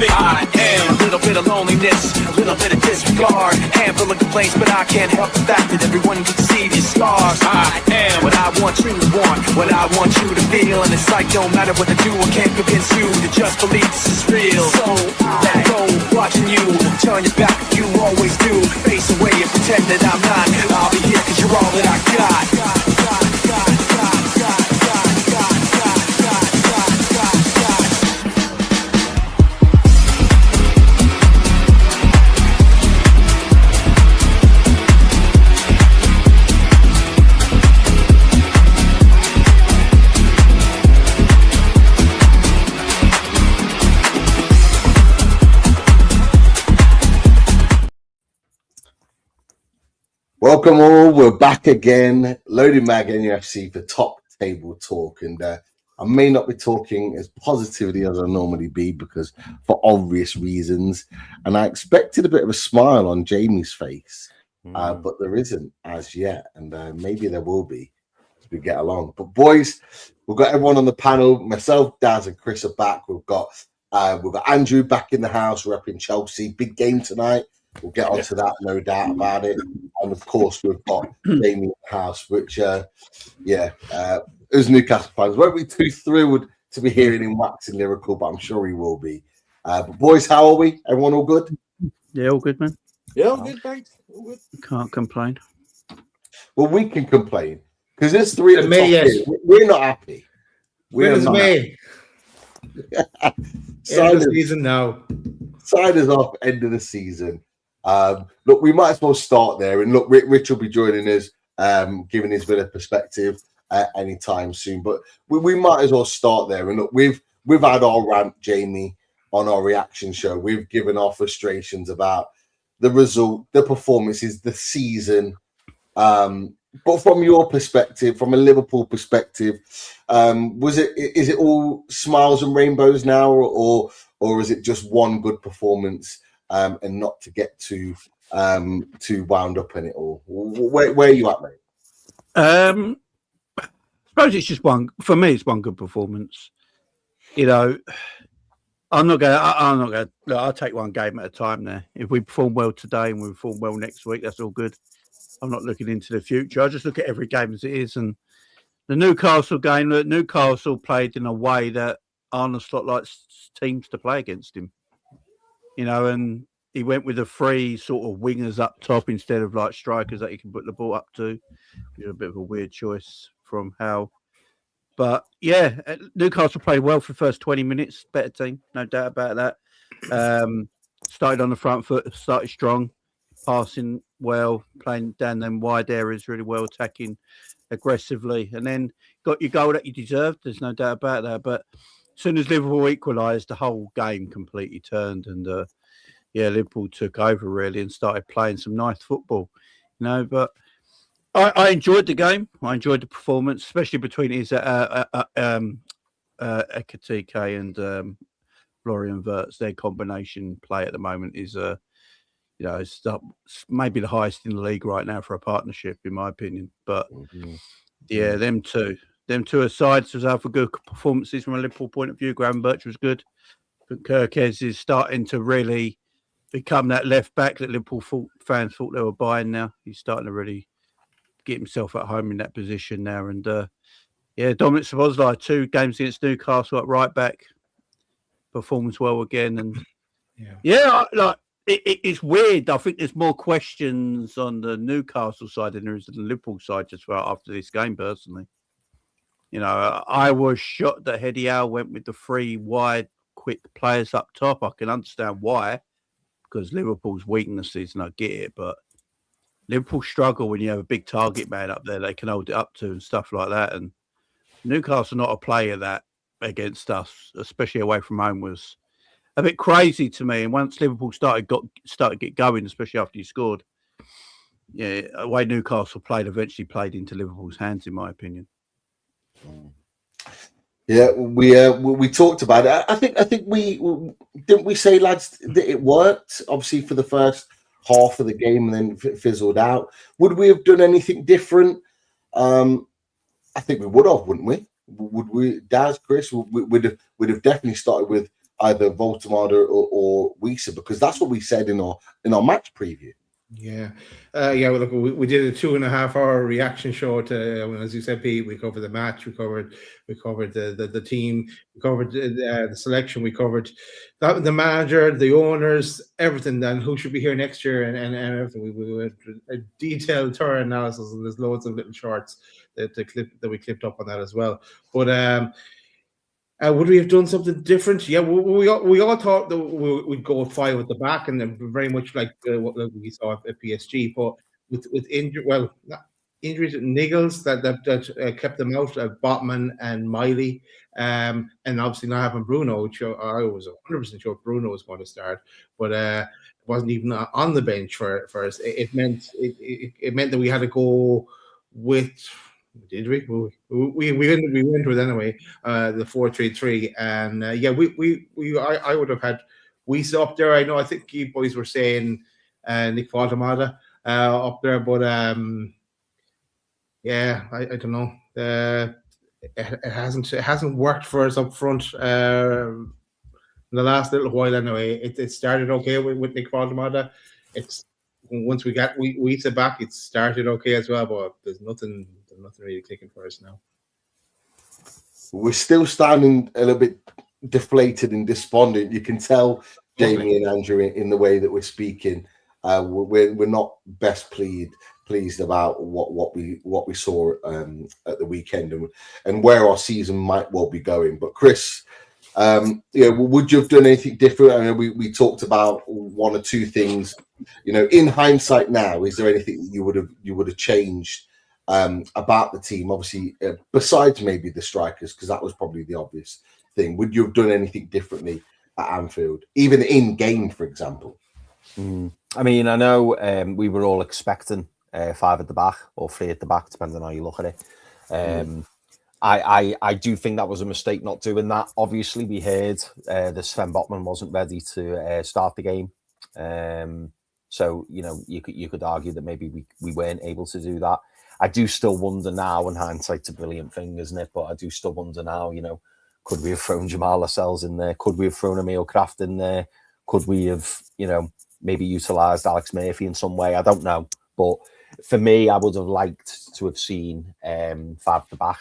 me. I am a little bit of loneliness, a little bit of disregard, handful of complaints, but I can't help the fact that everyone can see these scars. I am what I want you to want, what I want you to feel, and it's like no matter what I do, I can't convince you to just believe this is real. So let go, watching you turn your back if you always do, face away and pretend that I'm not. I'll be here 'cause you're all that I got. Welcome all, we're back again, Loading Mag NUFC for Top Table Talk, and I may not be talking as positively as I normally be because for obvious reasons, and I expected a bit of a smile on Jamie's face, but there isn't as yet, and maybe there will be as we get along. But boys, we've got everyone on the panel, myself, Daz and Chris are back, we've got Andrew back in the house repping Chelsea, big game tonight. We'll get onto that, no doubt about it. And of course, we've got Jamie in the house, which, as Newcastle fans, won't be too thrilled to be hearing him waxing lyrical, but I'm sure he will be. But boys, how are we? Everyone all good? Yeah, all good, man. Yeah, all good, thanks. All good. Can't complain. Well, we can complain because there's three at the top yes. here. We're not happy. We're not May. End of the season now. Sign us off, end of the season. Look, we might as well start there. And look, Rich will be joining us, giving his bit of perspective anytime soon. But we might as well start there. And look, we've had our rant, Jamie, on our reaction show. We've given our frustrations about the result, the performances, the season. But from your perspective, from a Liverpool perspective, is it all smiles and rainbows now, or is it just one good performance? And not to get too wound up in it all. Where are you at, mate? I suppose it's just one. For me, it's one good performance. You know, I'll take one game at a time there. If we perform well today and we perform well next week, that's all good. I'm not looking into the future. I just look at every game as it is. And the Newcastle game, Newcastle played in a way that Arne Slot likes teams to play against him. You know, and he went with the three sort of wingers up top instead of like strikers that he can put the ball up to. A bit of a weird choice from Howe. But yeah, Newcastle played well for the first 20 minutes. Better team, no doubt about that. Started on the front foot, started strong, passing well, playing down them wide areas really well, attacking aggressively. And then got your goal that you deserved. There's no doubt about that. But as soon as Liverpool equalised, the whole game completely turned, and Liverpool took over really and started playing some nice football, you know. But I enjoyed the game. I enjoyed the performance, especially between Ekatike and Florian Wirtz. Their combination play at the moment is, it's maybe the highest in the league right now for a partnership, in my opinion. But them two. Them two asides was out for good performances from a Liverpool point of view. Graham Birch was good. But Kirkes is starting to really become that left back that Liverpool fans thought they were buying now. He's starting to really get himself at home in that position now. And Dominic Szoboszlai, 2 games against Newcastle at right back, performs well again. And it's weird. I think there's more questions on the Newcastle side than there is on the Liverpool side just after this game, personally. You know, I was shocked that Eddie Howe went with the 3 wide, quick players up top. I can understand why, because Liverpool's weaknesses, and I get it, but Liverpool struggle when you have a big target man up there they can hold it up to and stuff like that. And Newcastle not a player that against us, especially away from home, was a bit crazy to me. And once Liverpool started get going, especially after you scored, the way Newcastle eventually played into Liverpool's hands, in my opinion. Yeah, we talked about it. I think we didn't we say, lads, that it worked obviously for the first half of the game and then fizzled out. Would we have done anything different? I think we would have, wouldn't we? Would we, Daz, Chris? We'd have definitely started with either Voltemada or Wiesa, because that's what we said in our match preview. Yeah, well, look, we did a 2.5 hour reaction show to, as you said, Pete. We covered the match, we covered the team, we covered the selection, we covered the manager, the owners, everything. Then who should be here next year and everything. We went a detailed tour analysis, and there's loads of little shorts that we clipped up on that as well. But would we have done something different? Yeah, we all thought that we'd go with 5 at the back, and then very much like what we saw at PSG. But with injuries, Niggles that kept them out, Botman and Miley, and obviously not having Bruno, which I was 100% sure Bruno was going to start, but wasn't even on the bench for us. It meant that we had to go with. Did we? We went with anyway. The 4-3-3, and I would have had Wiesa up there. I know. I think you boys were saying Nick Voltemada up there, but I don't know. It hasn't worked for us up front in the last little while. Anyway, it started okay with Nick Voltemada. It's once we got Wiesa back, it started okay as well, but there's nothing really clicking for us now. We're still standing a little bit deflated and despondent. You can tell Jamie and Andrew in the way that we're speaking. We're not best pleased about what we saw at the weekend and where our season might well be going. But Chris, would you have done anything different? I mean, we talked about 1 or 2 things. In hindsight now, is there anything that you would have changed about the team? Obviously, besides maybe the strikers, because that was probably the obvious thing. Would you have done anything differently at Anfield, even in game, for example? I mean, I know we were all expecting 5 at the back or 3 at the back, depending on how you look at it. I do think that was a mistake not doing that. Obviously, we heard that Sven Botman wasn't ready to start the game. So, you could argue that maybe we weren't able to do that. I do still wonder now, and hindsight's a brilliant thing, isn't it? But I do still wonder now, could we have thrown Jamal Lascelles in there? Could we have thrown Emil Kraft in there? Could we have, maybe utilised Alex Murphy in some way? I don't know. But for me, I would have liked to have seen 5 at the back.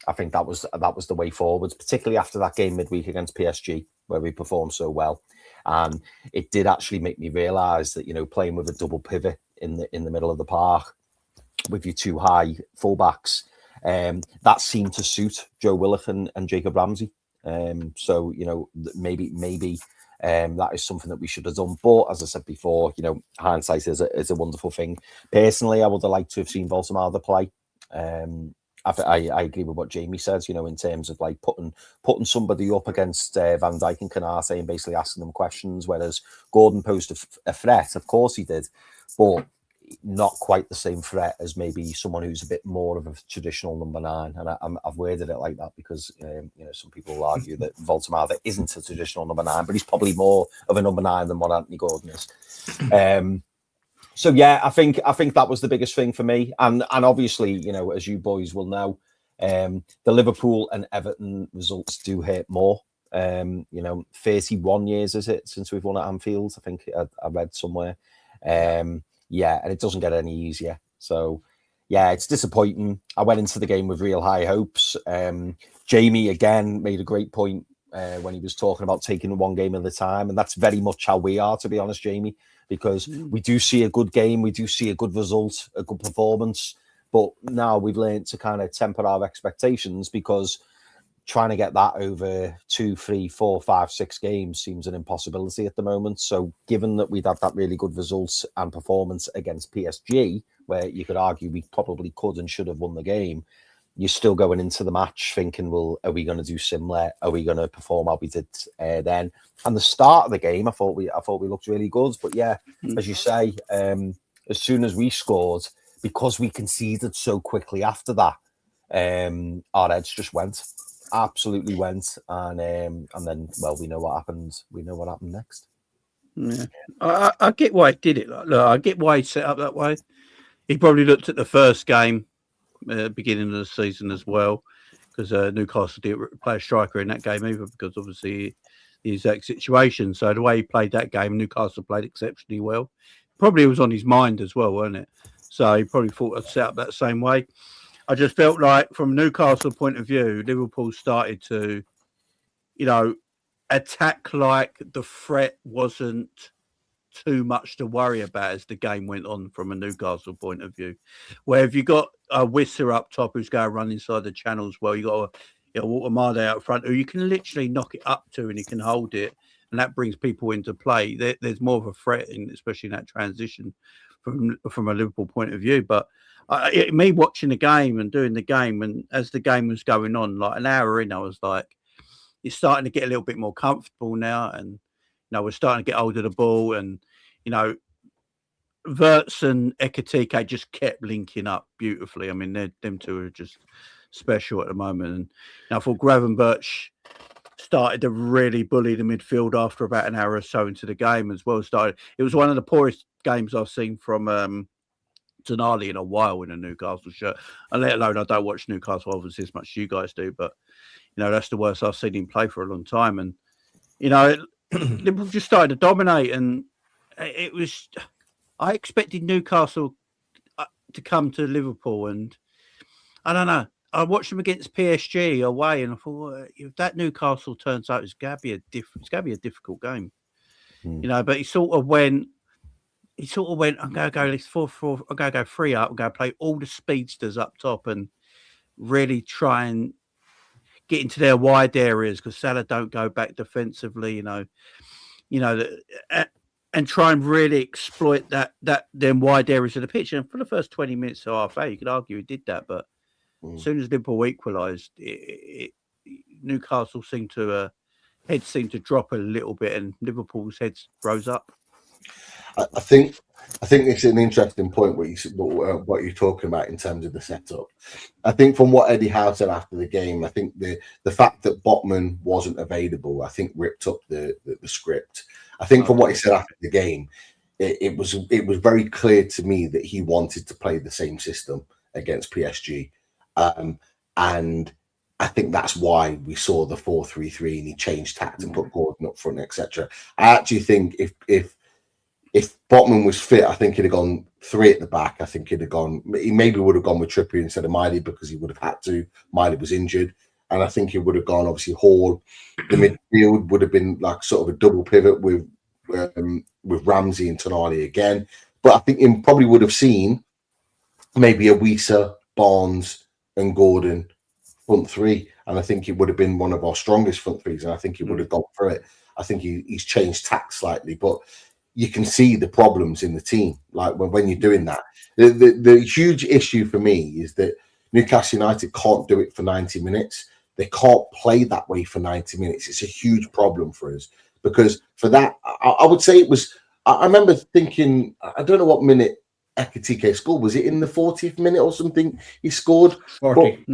I think that was the way forward, particularly after that game midweek against PSG, where we performed so well. And it did actually make me realise that, playing with a double pivot in the middle of the park with your 2 high fullbacks, that seemed to suit Joe Willock and Jacob Ramsey. So, maybe that is something that we should have done. But as I said before, hindsight is a wonderful thing. Personally, I would have liked to have seen Voltemada play. I agree with what Jamie says, in terms of like putting somebody up against Van Dijk and Canate and basically asking them questions, whereas Gordon posed a threat. Of course he did, but not quite the same threat as maybe someone who's a bit more of a traditional number 9. And I've worded it like that because, some people will argue that Voltemada isn't a traditional number 9, but he's probably more of a number 9 than what Anthony Gordon is. So yeah, I think that was the biggest thing for me, and obviously, as you boys will know, the Liverpool and Everton results do hurt more. 31 years is it since we've won at Anfield? I think I read somewhere. And it doesn't get any easier. So yeah, it's disappointing. I went into the game with real high hopes. Jamie again made a great point when he was talking about taking 1 game at a time, and that's very much how we are, to be honest, Jamie. Because we do see a good game, we do see a good result, a good performance, but now we've learned to kind of temper our expectations, because trying to get that over 2, 3, 4, 5, 6 games seems an impossibility at the moment. So given that we'd had that really good result and performance against PSG, where you could argue we probably could and should have won the game, you're still going into the match thinking, well, are we going to do similar? Are we going to perform how we did then? And the start of the game, I thought we looked really good. But yeah, as you say, as soon as we scored, because we conceded so quickly after that, our heads just went, absolutely went. And then, well, we know what happened. We know what happened next. Yeah, I get why he did it. Look, I get why he set up that way. He probably looked at the first game, beginning of the season as well, because Newcastle didn't play a striker in that game either, because obviously the exact situation. So the way he played that game, Newcastle played exceptionally well. Probably was on his mind as well, wasn't it? So he probably thought I'd set up that same way. I just felt like, from Newcastle point of view, Liverpool started to, attack like the threat wasn't too much to worry about as the game went on from a Newcastle point of view. Where if you got a Whistler up top who's going to run inside the channels, well, you got a Watermade out front who you can literally knock it up to and he can hold it, and that brings people into play. There's more of a threat, especially in that transition from a Liverpool point of view. But me watching the game and doing the game, and as the game was going on, like an hour in, I was like, it's starting to get a little bit more comfortable now, and we're starting to get hold of the ball, and Wirtz and Ekitike just kept linking up beautifully. I mean, them two are just special at the moment. And I thought Gravenberch started to really bully the midfield after about an hour or so into the game as well. It was one of the poorest games I've seen from Tonali in a while in a Newcastle shirt. And let alone, I don't watch Newcastle obviously as much as you guys do, but that's the worst I've seen him play for a long time. And Liverpool just started to dominate, and it was. I expected Newcastle to come to Liverpool, and I don't know. I watched them against PSG away, and I thought, if that Newcastle turns out, it's going to be a difficult game, But he sort of went. I'm going to go. Let's 4-4. I'm going to go 3 up. I'm going to play all the speedsters up top and really try and get into their wide areas, because Salah don't go back defensively. And try and really exploit them wide areas of the pitch. And for the first 20 minutes of half hour, you could argue he did that, but as soon as Liverpool equalised, Newcastle heads seemed to drop a little bit, and Liverpool's heads rose up. I think it's an interesting point what you're talking about in terms of the setup. I think from what Eddie Howe said after the game, I think the fact that Botman wasn't available, I think ripped up the script. I think from what he said after the game, it was very clear to me that he wanted to play the same system against PSG, and I think that's why we saw the 4-3-3 and he changed tact and put Gordon up front, etc. I actually think if Botman was fit, I think he'd have gone 3 at the back. I think he maybe would have gone with Trippier instead of Miley, because he would have had to. Miley was injured. And I think he would have gone, obviously, Hall. The midfield would have been like sort of a double pivot with Ramsey and Tonali again. But I think he probably would have seen maybe a Wisa, Barnes and Gordon front three. And I think it would have been one of our strongest front threes. And I think he would have gone for it. I think he's changed tack slightly. But you can see the problems in the team. Like when you're doing that. The huge issue for me is that Newcastle United can't do it for 90 minutes. They can't play that way for 90 minutes. It's a huge problem for us, because for that, I would say it was. I remember thinking, I don't know what minute Ekitike scored. Was it in the 40th minute or something? He scored. 40.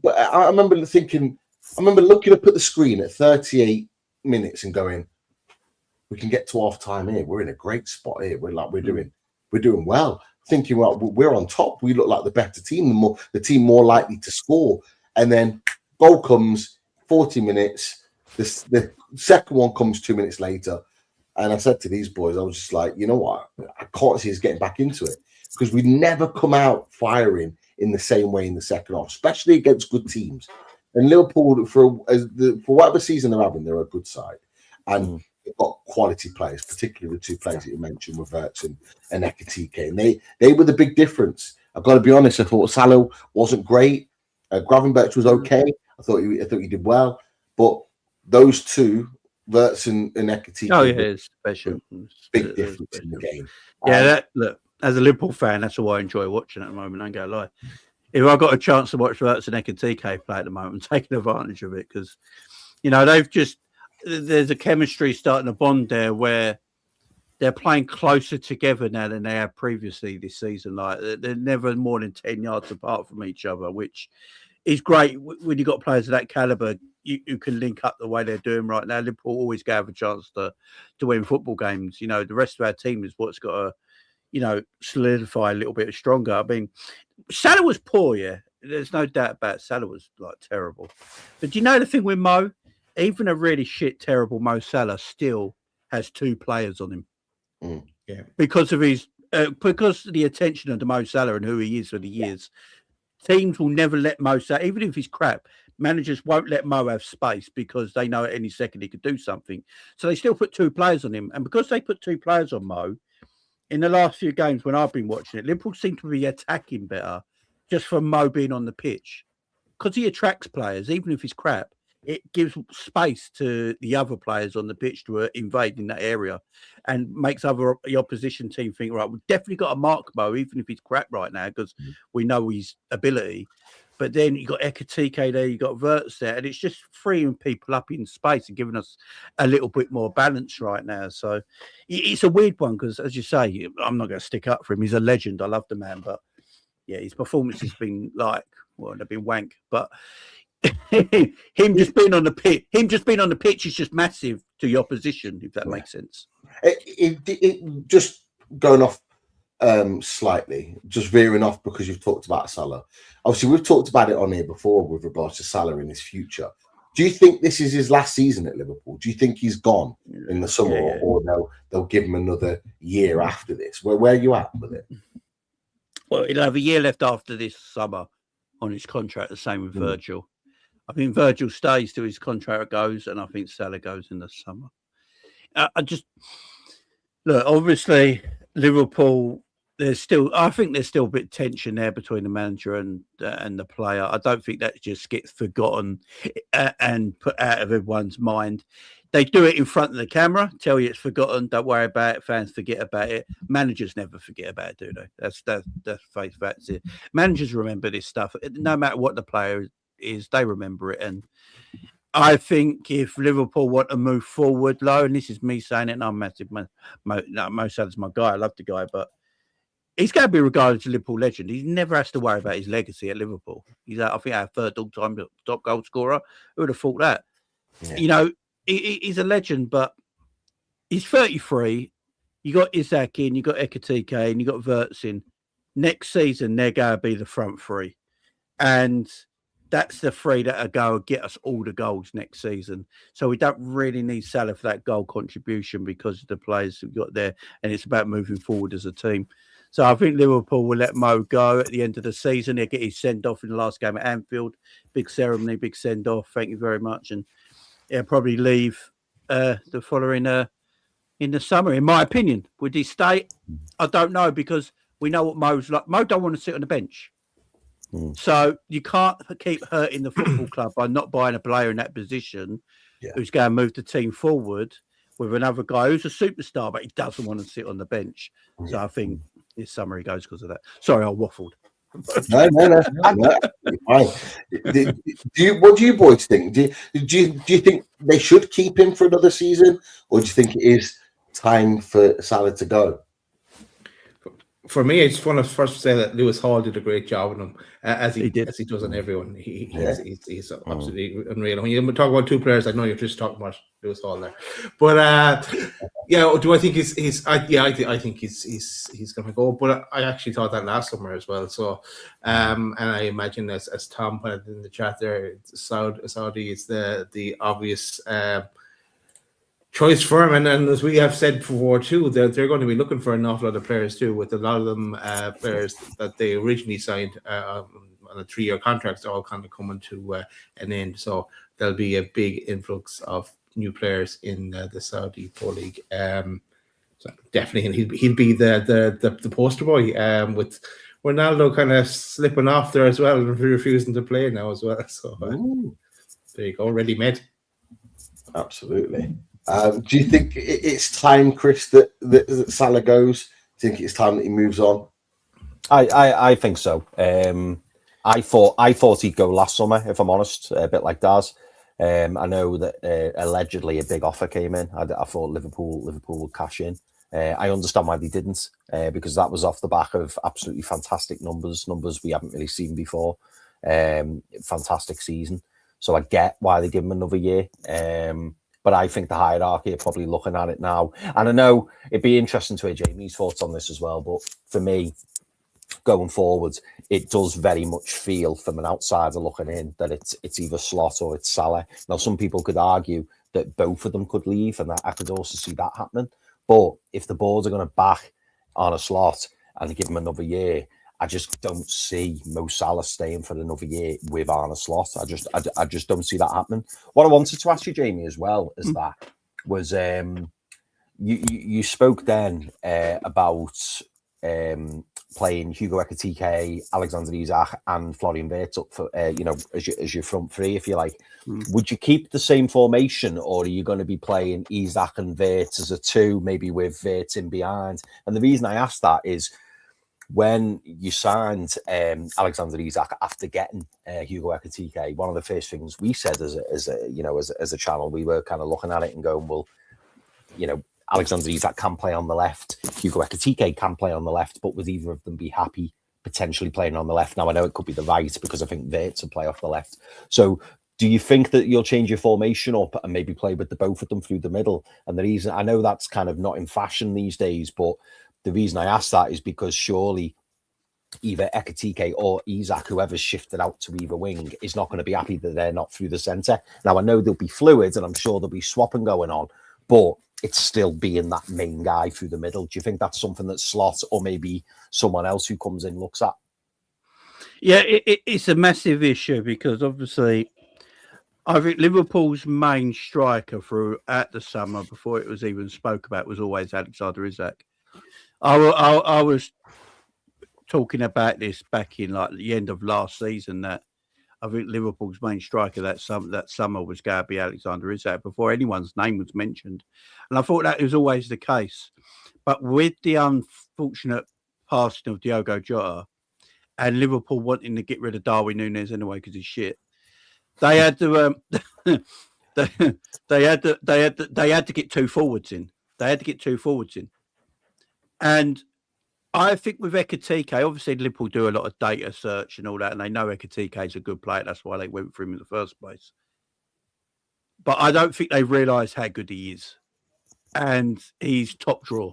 But I remember thinking. I remember looking up at the screen at 38 minutes and going, "We can get to half time here. We're in a great spot here. We're doing well." Thinking, well, we're on top. We look like the better team, the team more likely to score. And then goal comes 40 minutes. The second one comes 2 minutes later. And I said to these boys, I was just like, you know what? I can't see us getting back into it, because we never come out firing in the same way in the second half, especially against good teams. And Liverpool, for whatever season they're having, they're a good side. And they've got quality players, particularly the 2 players that you mentioned with Wirtz and Ekitike. And they were the big difference. I've got to be honest, I thought Salah wasn't great. Gravenberch was okay. I thought he did well. But those 2, Wirtz and Ekitike, it's special. Big difference in the game. Look, as a Liverpool fan, that's all I enjoy watching at the moment. I ain't gonna lie. If I got a chance to watch Wirtz and Ekitike play at the moment, I'm taking advantage of it, because there's a chemistry starting to bond there where they're playing closer together now than they have previously this season. Like, they're never more than 10 yards apart from each other, which is great when you've got players of that caliber. You can link up the way they're doing right now. Liverpool always have a chance to win football games. The rest of our team is what's got to, solidify a little bit stronger. I mean, Salah was poor, yeah. There's no doubt about it. Salah was like terrible. But do you know the thing with Mo? even a really shit, terrible Mo Salah still has 2 players on him. Yeah, because of his because of the attention of the Mo Salah and who he is for the years. Teams will never let Mo Salah, even if he's crap. Managers won't let Mo have space because they know at any second he could do something. So they still put 2 players on him, and because they put 2 players on Mo, in the last few games when I've been watching it, Liverpool seem to be attacking better just from Mo being on the pitch because he attracts players, even if he's crap. It gives space to the other players on the pitch to invade in that area and makes the opposition team think, right, we've definitely got to mark Mo, even if he's crap right now, because we know his ability. But then you got Ekatike there, you got Wirtz there, and it's just freeing people up in space and giving us a little bit more balance right now. So it's a weird one because, as you say, I'm not going to stick up for him. He's a legend. I love the man, but yeah, his performance has been they've been wank. But him just being on the pitch is just massive to the opposition, if that makes sense. It just going off slightly, just veering off because you've talked about Salah. Obviously, we've talked about it on here before with regards to Salah in his future. Do you think this is his last season at Liverpool? Do you think he's gone in the summer, or they'll give him another year after this? Where are you at with it? Well, he'll have a year left after this summer on his contract, the same with Virgil. I think Virgil stays till his contract goes, and I think Salah goes in the summer. Obviously, Liverpool, I think there's still a bit of tension there between the manager and the player. I don't think that just gets forgotten and put out of everyone's mind. They do it in front of the camera, tell you it's forgotten, don't worry about it, fans forget about it. Managers never forget about it, do they? That's face facts. Managers remember this stuff. No matter what the player is, they remember it. And I think if Liverpool want to move forward low, and this is me saying it, and I'm massive, Mo Salah's my guy, I love the guy, but he's going to be regarded as a Liverpool legend. He never has to worry about his legacy at Liverpool. He's, I think, our 3rd all-time top goal scorer. Who would have thought that? Yeah. He's a legend, but he's 33. You got Isak in, you got Ekatike, and you got Wirtz in. Next season, they're going to be the front 3. And that's the 3 that are going to get us all the goals next season. So we don't really need Salah for that goal contribution because of the players we've got there. And it's about moving forward as a team. So I think Liverpool will let Mo go at the end of the season. He'll get his send-off in the last game at Anfield. Big ceremony, big send-off. Thank you very much. And he'll probably leave the following in the summer, in my opinion. Would he stay? I don't know, because we know what Mo's like. Mo don't want to sit on the bench. So you can't keep hurting the football club by not buying a player in that position who's going to move the team forward with another guy who's a superstar, but he doesn't want to sit on the bench. So I think this summer he goes because of that. Sorry, I waffled. No. What do you boys think? Do you think they should keep him for another season, or do you think it is time for Salah to go? For me, I just want to first say that Lewis Hall did a great job on him, as he does on everyone. He's absolutely unreal. When you talk about 2 players, I know you're just talking about Lewis Hall there, but do I think I think he's going to go. But I actually thought that last summer as well. So, and I imagine as Tom put it in the chat there, Saudi is the obvious choice for him, and as we have said before too, they're going to be looking for an awful lot of players too, with a lot of them players that they originally signed on a 3-year contracts all kind of coming to an end. So there'll be a big influx of new players in the Saudi Pro League. So definitely, and he'll be the poster boy with Ronaldo kind of slipping off there as well and refusing to play now as well. So there you go, ready made. Absolutely. Do you think it's time, Chris, that Salah goes? Do you think it's time that he moves on? I think so. I thought he'd go last summer, if I'm honest, a bit like Daz. I know that allegedly a big offer came in. I thought Liverpool would cash in. I understand why they didn't, because that was off the back of absolutely fantastic numbers we haven't really seen before. Fantastic season. So I get why they give him another year. But I think the hierarchy are probably looking at it now. And I know it'd be interesting to hear Jamie's thoughts on this as well. But for me, going forward, it does very much feel from an outsider looking in that it's either Slot or it's Salah. Now, some people could argue that both of them could leave, and I could also see that happening. But if the board are going to back Arne Slot and give him another year, I just don't see Mo Salah staying for another year with Arne Slot. I just don't see that happening. What I wanted to ask you, Jamie, as well as that was you spoke then about playing Hugo Ekitike, Alexander Isak, and Florian Wirtz up for as your front three, if you like. Would you keep the same formation, or are you going to be playing Isak and Wirtz as a two, maybe with Wirtz in behind? And the reason I asked that is when you signed Alexander Isak after getting Hugo Ekitike, one of the first things we said as a channel, we were kind of looking at it and going, well, Alexander Isak can play on the left, Hugo Ekitike can play on the left, but would either of them be happy potentially playing on the left? Now, I know it could be the right because I think Wirtz will play off the left. So do you think that you'll change your formation up and maybe play with the both of them through the middle? And the reason, I know that's kind of not in fashion these days, but the reason I ask that is because surely either Ekitike or Isak, whoever's shifted out to either wing, is not going to be happy that they're not through the centre. Now, I know there'll be fluids and I'm sure there'll be swapping going on, but it's still being that main guy through the middle. Do you think that's something that Slot or maybe someone else who comes in looks at? Yeah, it's a massive issue because obviously I think Liverpool's main striker throughout the summer, before it was even spoke about, was always Alexander Isak. I was talking about this back in like the end of last season that I think Liverpool's main striker that summer was going to be Alexander Isak before anyone's name was mentioned. And I thought that was always the case. But with the unfortunate passing of Diogo Jota and Liverpool wanting to get rid of Darwin Núñez anyway because he's shit, they had to they had to get two forwards in. And I think with Ekitike, obviously Liverpool do a lot of data search and all that, and they know Ekitike is a good player. That's why they went for him in the first place. But I don't think they realise how good he is, and he's top draw.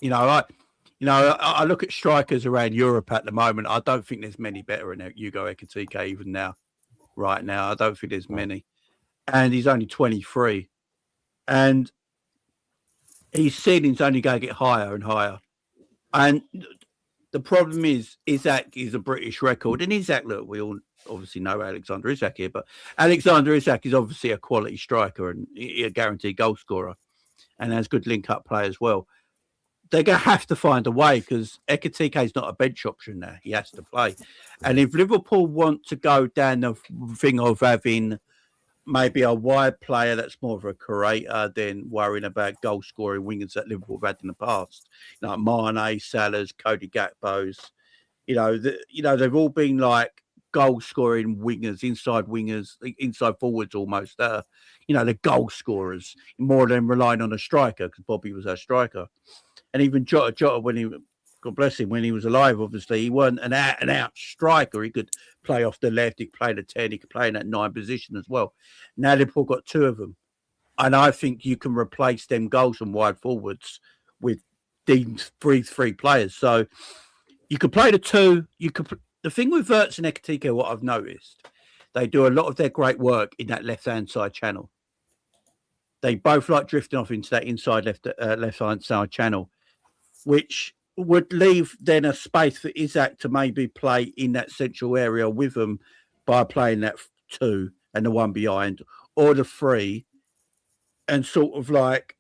I look at strikers around Europe at the moment. I don't think there's many better than Hugo Ekitike even now. Right now, I don't think there's many, and he's only 23, and his ceiling's only going to get higher and higher. And the problem is Isak is a British record. And Isak, look, we all obviously know Alexander Isak here, but Alexander Isak is obviously a quality striker and a guaranteed goal scorer and has good link-up play as well. They're going to have to find a way because Ekitike is not a bench option now. He has to play. And if Liverpool want to go down the thing of having maybe a wide player that's more of a creator than worrying about goal scoring wingers that Liverpool have had in the past, like Mane, Salah's, Cody Gakpo's. They've all been like goal scoring wingers, inside forwards almost. The goal scorers more than relying on a striker because Bobby was our striker, and even Jota when he. God bless him, when he was alive, obviously, he wasn't an out striker. He could play off the left, he could play the 10, he could play in that 9 position as well. Now Liverpool got 2 of them. And I think you can replace them goals from wide forwards with these three players. So you could play the 2. The thing with Wirtz and Ekitike, what I've noticed, they do a lot of their great work in that left-hand side channel. They both like drifting off into that inside left-hand side channel, which would leave then a space for Isak to maybe play in that central area with them by playing that 2 and the 1 behind, or the 3, and sort of like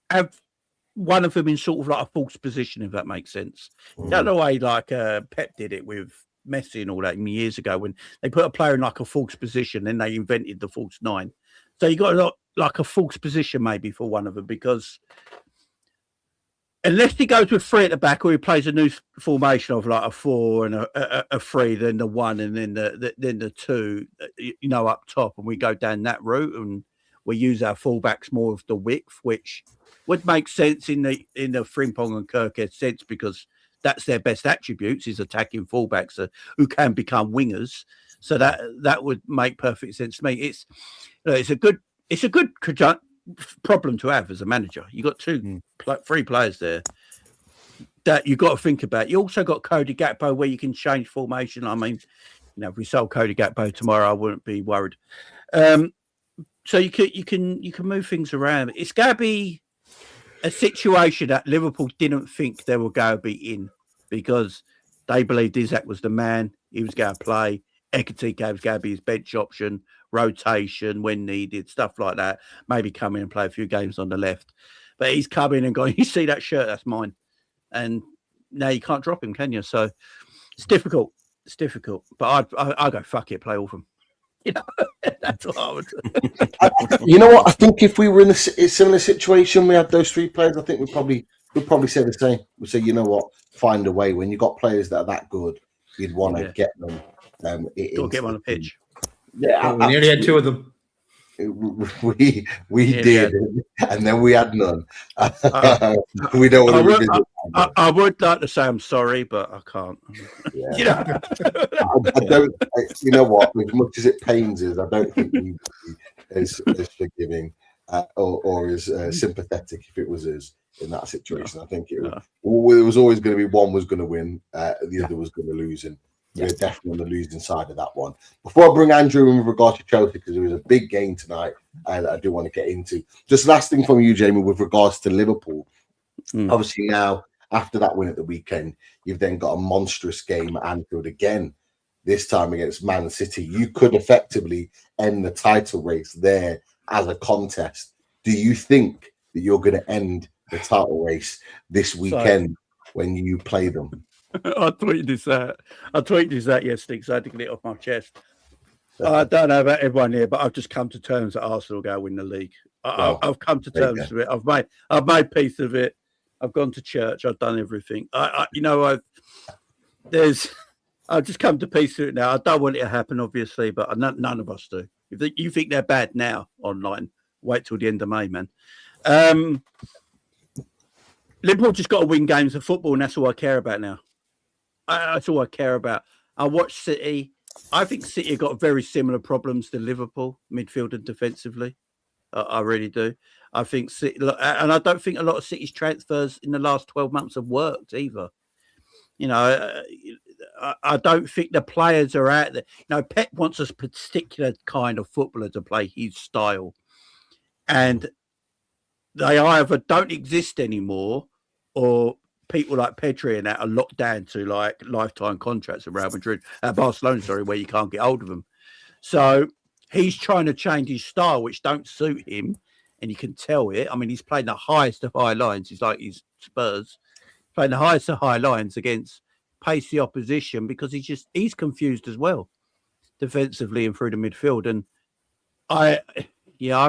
have one of them in sort of like a false position, if that makes sense. The other way, like Pep did it with Messi and all that years ago, when they put a player in like a false position, then they invented the false 9. So you got like a false position maybe for one of them, because unless he goes with 3 at the back, or he plays a new formation of like a 4 and a 3, then the 1, and then the 2, up top, and we go down that route, and we use our fullbacks more of the width, which would make sense in the Frimpong and Kirkhead sense, because that's their best attributes, is attacking fullbacks who can become wingers. So that would make perfect sense to me. It's a good problem to have as a manager. You got 3 players there that you've got to think about. You also got Cody Gakpo where you can change formation. I mean, if we sold Cody Gakpo tomorrow, I wouldn't be worried. So you can move things around. It's going to be a situation that Liverpool didn't think they were going to be in because they believed Isak was the man. He was going to play. Ekitike was going to be his bench option, rotation when needed, stuff like that. Maybe come in and play a few games on the left. But he's come in and gone, you see that shirt? That's mine. And now you can't drop him, can you? So it's difficult. It's difficult. But I'd go, fuck it, play all of them. That's what I would do. You know what? I think if we were in a similar situation, we had those 3 players, I think we'd probably say the same. We'd say, you know what? Find a way. When you've got players that are that good, you'd want to get them. Don't get them on the pitch. Yeah, we nearly had 2 of them. We did, and then we had none. We don't want to revisit. I would like to say I'm sorry, but I can't. Yeah. I don't. You know what? As much as it pains us, I don't think we'd be as forgiving or as sympathetic if it was us in that situation. I think it was always going to be one was going to win, the other was going to lose, and we're definitely on the losing side of that one. Before I bring Andrew in with regards to Chelsea, because there was a big game tonight that I do want to get into. Just last thing from you, Jamie, with regards to Liverpool. Obviously now, after that win at the weekend, you've then got a monstrous game at Anfield again, this time against Man City. You could effectively end the title race there as a contest. Do you think that you're going to end the title race this weekend when you play them? I tweeted this out yesterday because I had to get it off my chest. I don't know about everyone here, but I've just come to terms that Arsenal go win the league. I've come to terms with it. I've made peace of it. I've gone to church. I've done everything. I've just come to peace with it now. I don't want it to happen, obviously, but none of us do. If you think they're bad now online, wait till the end of May, man. Liverpool just got to win games of football, and that's all I care about now. That's all I care about. I watch City. I think City have got very similar problems to Liverpool, midfield and defensively. I really do. I think City, and I don't think a lot of City's transfers in the last 12 months have worked either. I don't think the players are out there. Pep wants a particular kind of footballer to play his style, and they either don't exist anymore, or people like Pedri and that are locked down to like lifetime contracts at Real Madrid, Barcelona, where you can't get hold of them. So he's trying to change his style, which don't suit him, and you can tell it. I mean, he's playing the highest of high lines. He's like his Spurs, playing the highest of high lines against pacey opposition because he's confused as well, defensively and through the midfield. And I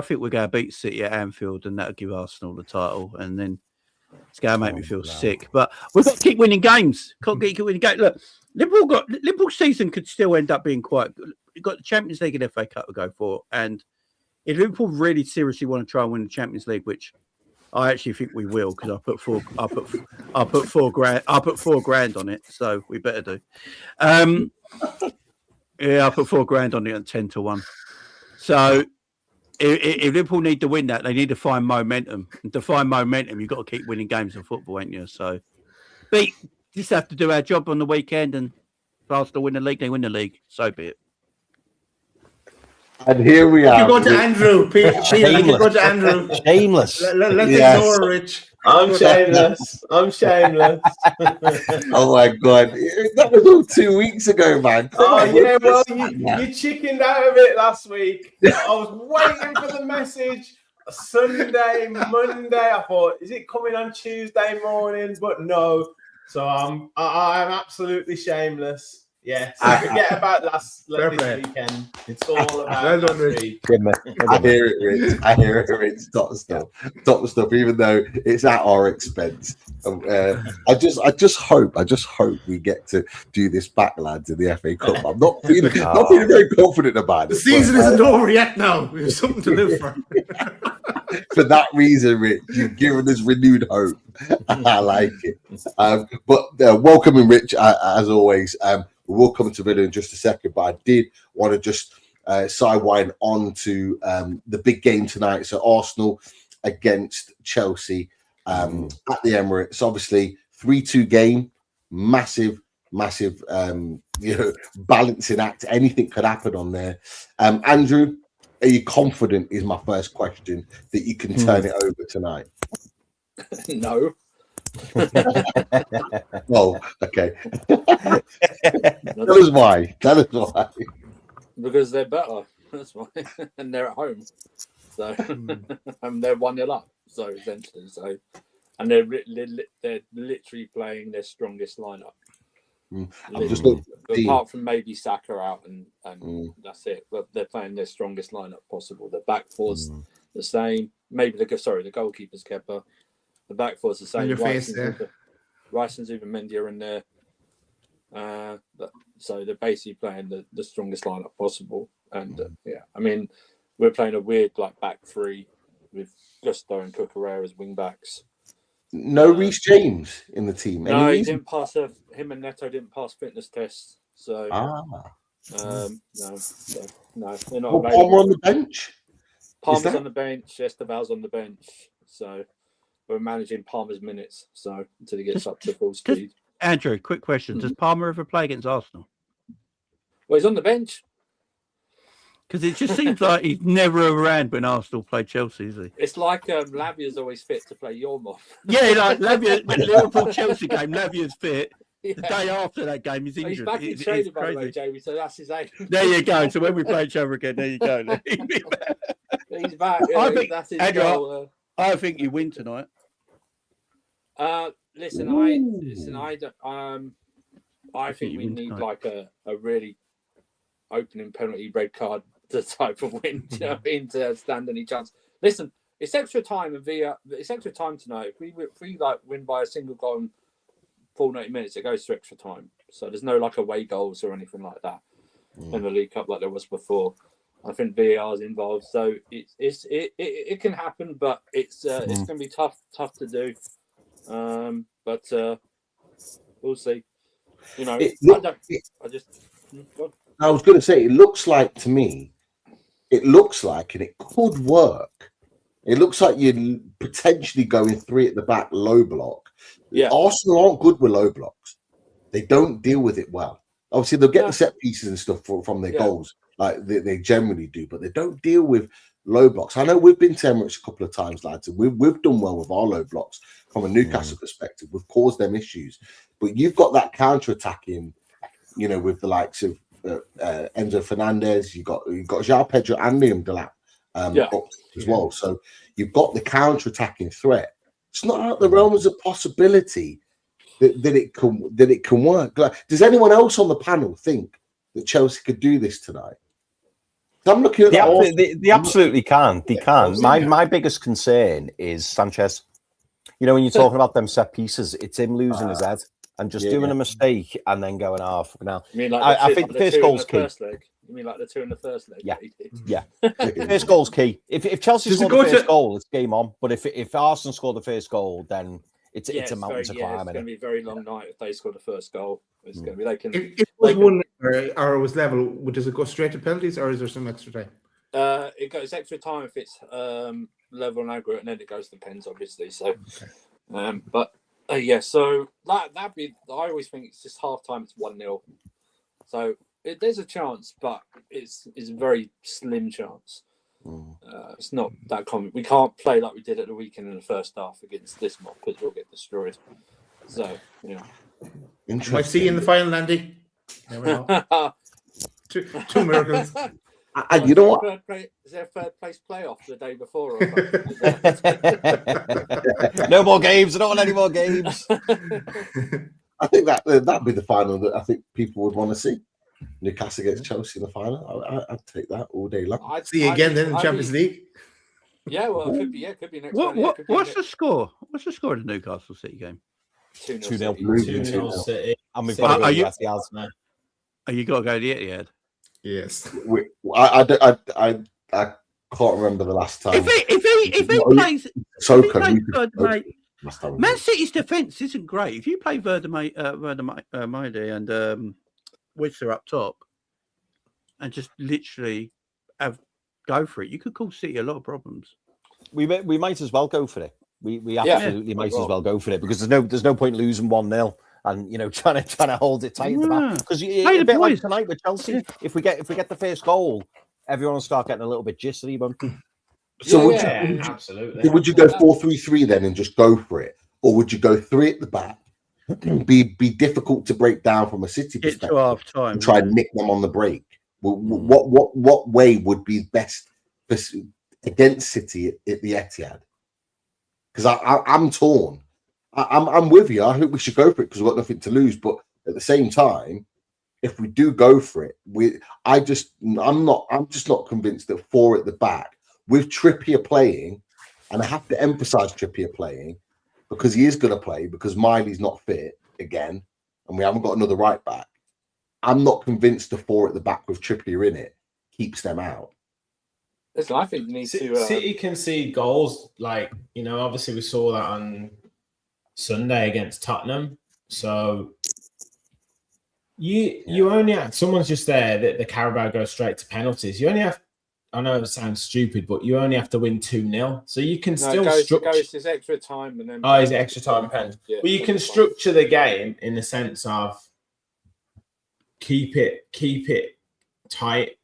think we're going to beat City at Anfield, and that'll give Arsenal the title, and then it's going to make me feel sick. But we've got to keep winning games. Look, Liverpool season could still end up being quite good. You've got the Champions League and FA Cup to go for. And if Liverpool really seriously want to try and win the Champions League, which I actually think we will, because I put £4,000 on it, so we better do. I put £4,000 on it at 10-1. So if Liverpool need to win that, they need to find momentum. And to find momentum, you've got to keep winning games of football, ain't you? So we just have to do our job on the weekend, and if Arsenal win the league, they win the league. So be it. And here we are. You go to Andrew, Peter. You go to Andrew. Shameless. Let's ignore Rich. I'm shameless. I'm shameless. Oh my God, that was all 2 weeks ago, man. Oh yeah, well you chickened out of it last week. I was waiting for the message. Sunday, Monday. I thought, is it coming on Tuesday morning? But no. So I'm absolutely shameless. Yeah, so forget about this weekend. It's all about last week. I hear it, Rich. Top stuff. Even though it's at our expense. I just hope we get to do this back, lads, in the FA Cup. I'm not feeling very confident about it. The season isn't over yet. Now we have something to live for. For that reason, Rich, you've given us renewed hope. I like it. But welcoming Rich as always. We'll come to video in just a second, but I did want to just sidewind on to the big game tonight. So Arsenal against Chelsea at the Emirates. Obviously, 3-2 game, massive, balancing act. Anything could happen on there. Andrew, are you confident? Is my first question that you can turn it over tonight? No. Oh, okay. Tell us why. Because they're better. That's why. And they're at home. So and they're 1-0 up. So essentially, and they're literally playing their strongest lineup. I'm just apart from maybe Saka out and that's it. But they're playing their strongest lineup possible. The back four's the same. Maybe the goalkeeper's Kepa. The back four's the same. Rice and Zubimendi are in there. So they're basically playing the strongest lineup possible. And I mean, we're playing a weird back three with Gusto and Cucurella as wing backs. No Reece James in the team. No, he didn't pass. Him and Neto didn't pass fitness tests. So no, they're not. Palmer on the bench. Palmer's on the bench. Esteval's on the bench. So we're managing Palmer's minutes. So until he gets up to full speed. Andrew, quick question: does Palmer ever play against Arsenal? Well, he's on the bench. Because it just seems like he's never around when Arsenal play Chelsea, is he? It's like Lavia's always fit to play Yormouth. Yeah, like Lavia, the Liverpool-Chelsea game, Lavia's fit. The day after that game, he's injured. He's back in training, by the way, Jamie, so that's his aim. There you go. So when we play each other again, there you go. He's back. That's his goal. I think you win tonight. Listen, I think we need a really opening penalty, red card, the type of win, to stand any chance. Listen, it's extra time it's extra time tonight. If we win by a single goal in 40 minutes, it goes to extra time. So there's no away goals or anything like that in the League Cup like there was before. I think VAR is involved, so it can happen, but it's going to be tough to do. But we'll see. I was going to say, it looks like to me, and it could work. It looks like you're potentially going 3 at the back, low block. Yeah. Arsenal aren't good with low blocks. They don't deal with it well. Obviously, they'll get the set pieces and stuff from their goals, like they generally do, but they don't deal with low blocks. I know we've been to Emirates a couple of times, lads, and we've done well with our low blocks from a Newcastle perspective. We've caused them issues, but you've got that counter-attacking, with the likes of Enzo Fernandez, you've got João Pedro and Liam Delap up as well. So you've got the counter-attacking threat. It's not out of the realms of possibility that it can work. Does anyone else on the panel think that Chelsea could do this tonight? I'm looking at they absolutely can. They can. My biggest concern is Sanchez. When you're talking about them set pieces, it's him losing his head and just doing a mistake and then going off. Now, I think the first goal's key. You mean like the 2 in the first leg? Yeah. First goal's key. If Chelsea score the first goal, it's game on. But if Arsenal score the first goal, then it's a mountain to climb. It's going to be a very long night if they score the first goal. It's going to be If it was 1 or it was level, does it go straight to penalties or is there some extra time? It goes extra time if it's level and aggregate, and then it goes to pens, obviously. So, so that'd be. I always think it's just half time. It's 1-0. So there's a chance, but it's a very slim chance. It's not that common. We can't play like we did at the weekend in the first half against this mob because we'll get destroyed. So, Might see you in the final, Andy. Never know. two miracles. And you know what? Is there a third place playoff the day before? No more games. I don't want any more games. I think that'd be the final that I think people would want to see. Newcastle against Chelsea in the final. I'd take that all day long. I'd see you again then in the Champions League. Yeah, well, it could be. Yeah, it could be next. What's the score? What's the score of the Newcastle City game? 2-0. 2-0 City. And we've got to go to the Etihad now. Oh, you got to go to the Etihad. Yes. I can't remember the last time. If he plays, Man City's defence isn't great. If you play Verdemide and Whistler up top, and just literally go for it, you could cause City a lot of problems. We might as well go for it. We absolutely might as well go for it, because there's no point losing 1-0 and trying to hold it tight at the back, because a bit like tonight with Chelsea, if we get the first goal, everyone will start getting a little bit jittery, won't they? So absolutely. Would you go 4-3-3 then and just go for it, or would you go 3 at the back, be difficult to break down from a City Get perspective, to half time and try and nick them on the break? What way would be best against City at the Etihad? Because I'm torn. I'm with you. I think we should go for it because we've got nothing to lose. But at the same time, if we do go for it, I'm just not convinced that 4 at the back with Trippier playing, and I have to emphasize Trippier playing because he is going to play, because Miley's not fit again, and we haven't got another right back. I'm not convinced the 4 at the back with Trippier in it keeps them out. Listen, I think you need to. City concede goals, obviously we saw that on Sunday against Tottenham. So you only have, someone's just there that the Carabao goes straight to penalties. You only have, I know it sounds stupid, but you only have to win 2-0. So you can still structure. It's extra time and then. Oh, is it extra time and penalty? Yeah, well, you can structure the game in the sense of keep it tight,